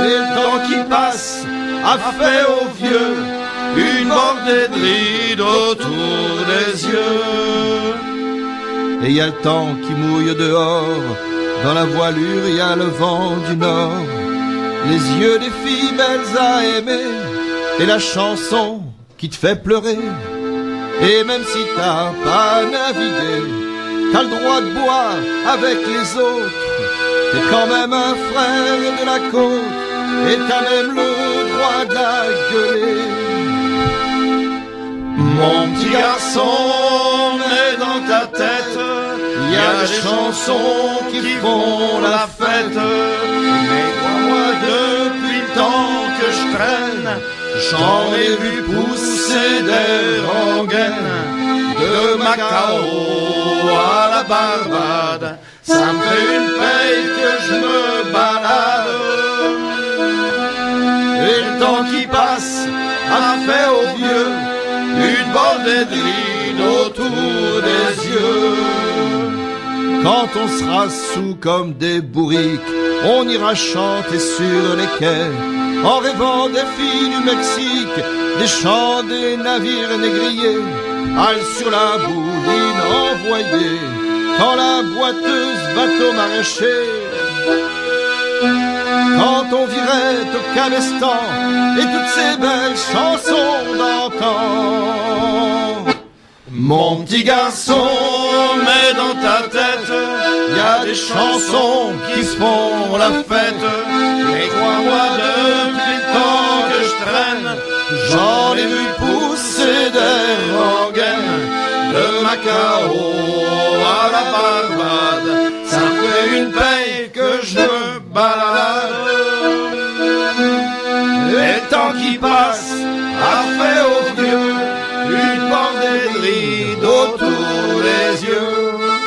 Et le temps qui passe a fait aux vieux une bordée de rides autour des yeux. Et il y a le temps qui mouille dehors, dans la voilure il y a le vent du nord, les yeux des filles belles à aimer, et la chanson qui te fait pleurer. Et même si t'as pas navigué, t'as le droit de boire avec les autres. T'es quand même un frère de la côte, et t'as même le droit de la gueuler. Mon petit garçon, mets dans ta tête, il y a des chansons qui font la fête. Mais crois-moi, depuis le temps que je traîne, j'en ai vu pousser des rengaines. De Macao à la Barbade, ça me fait une paye que je me balade. Et le temps qui passe a fait aux vieux une bordée de rides autour des yeux. Quand on sera sous comme des bourriques, on ira chanter sur les quais, en rêvant des filles du Mexique, des chants des navires négriers, halte sur la bouline envoyée, quand la boiteuse bateau maraîcher. Quand on virait au Cabestan et toutes ces belles chansons d'antan. Mon petit garçon, mets dans ta tête, il y a des chansons qui se font la fête. Mais crois-moi, depuis le temps que je traîne, j'en ai vu pousser des rengaines. De Macao à la Barbade, ça fait une paye que je me balade. Et le temps qui passe a fait aux vieux une bordée de rides autour des yeux.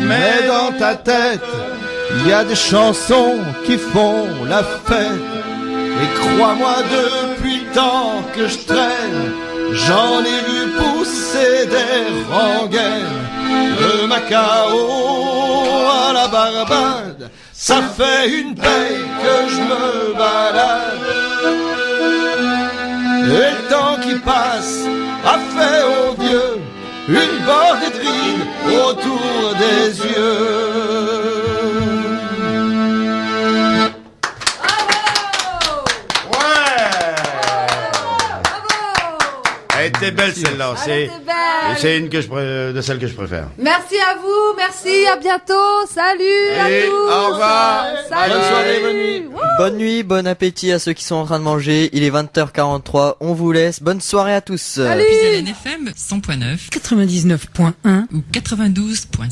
Mais dans ta tête, il y a des chansons qui font la fête. Et crois-moi, depuis le temps que je traîne, j'en ai vu pousser des rengaines. De Macao à la Barbade, ça fait une paye que je me balade. Et le temps qui passe a fait aux vieux une bordée de rides autour des yeux. Elle était belle celle-là, c'est une de celles que je préfère. Merci à vous, merci, à bientôt, salut à Et tous. au revoir. Salut. Bonne soirée, bonne nuit. Bonne nuit, bon appétit à ceux qui sont en train de manger. Il est 20h43, on vous laisse. Bonne soirée à tous. Puis à l'NFM 100.9, 99.1 ou 92.5.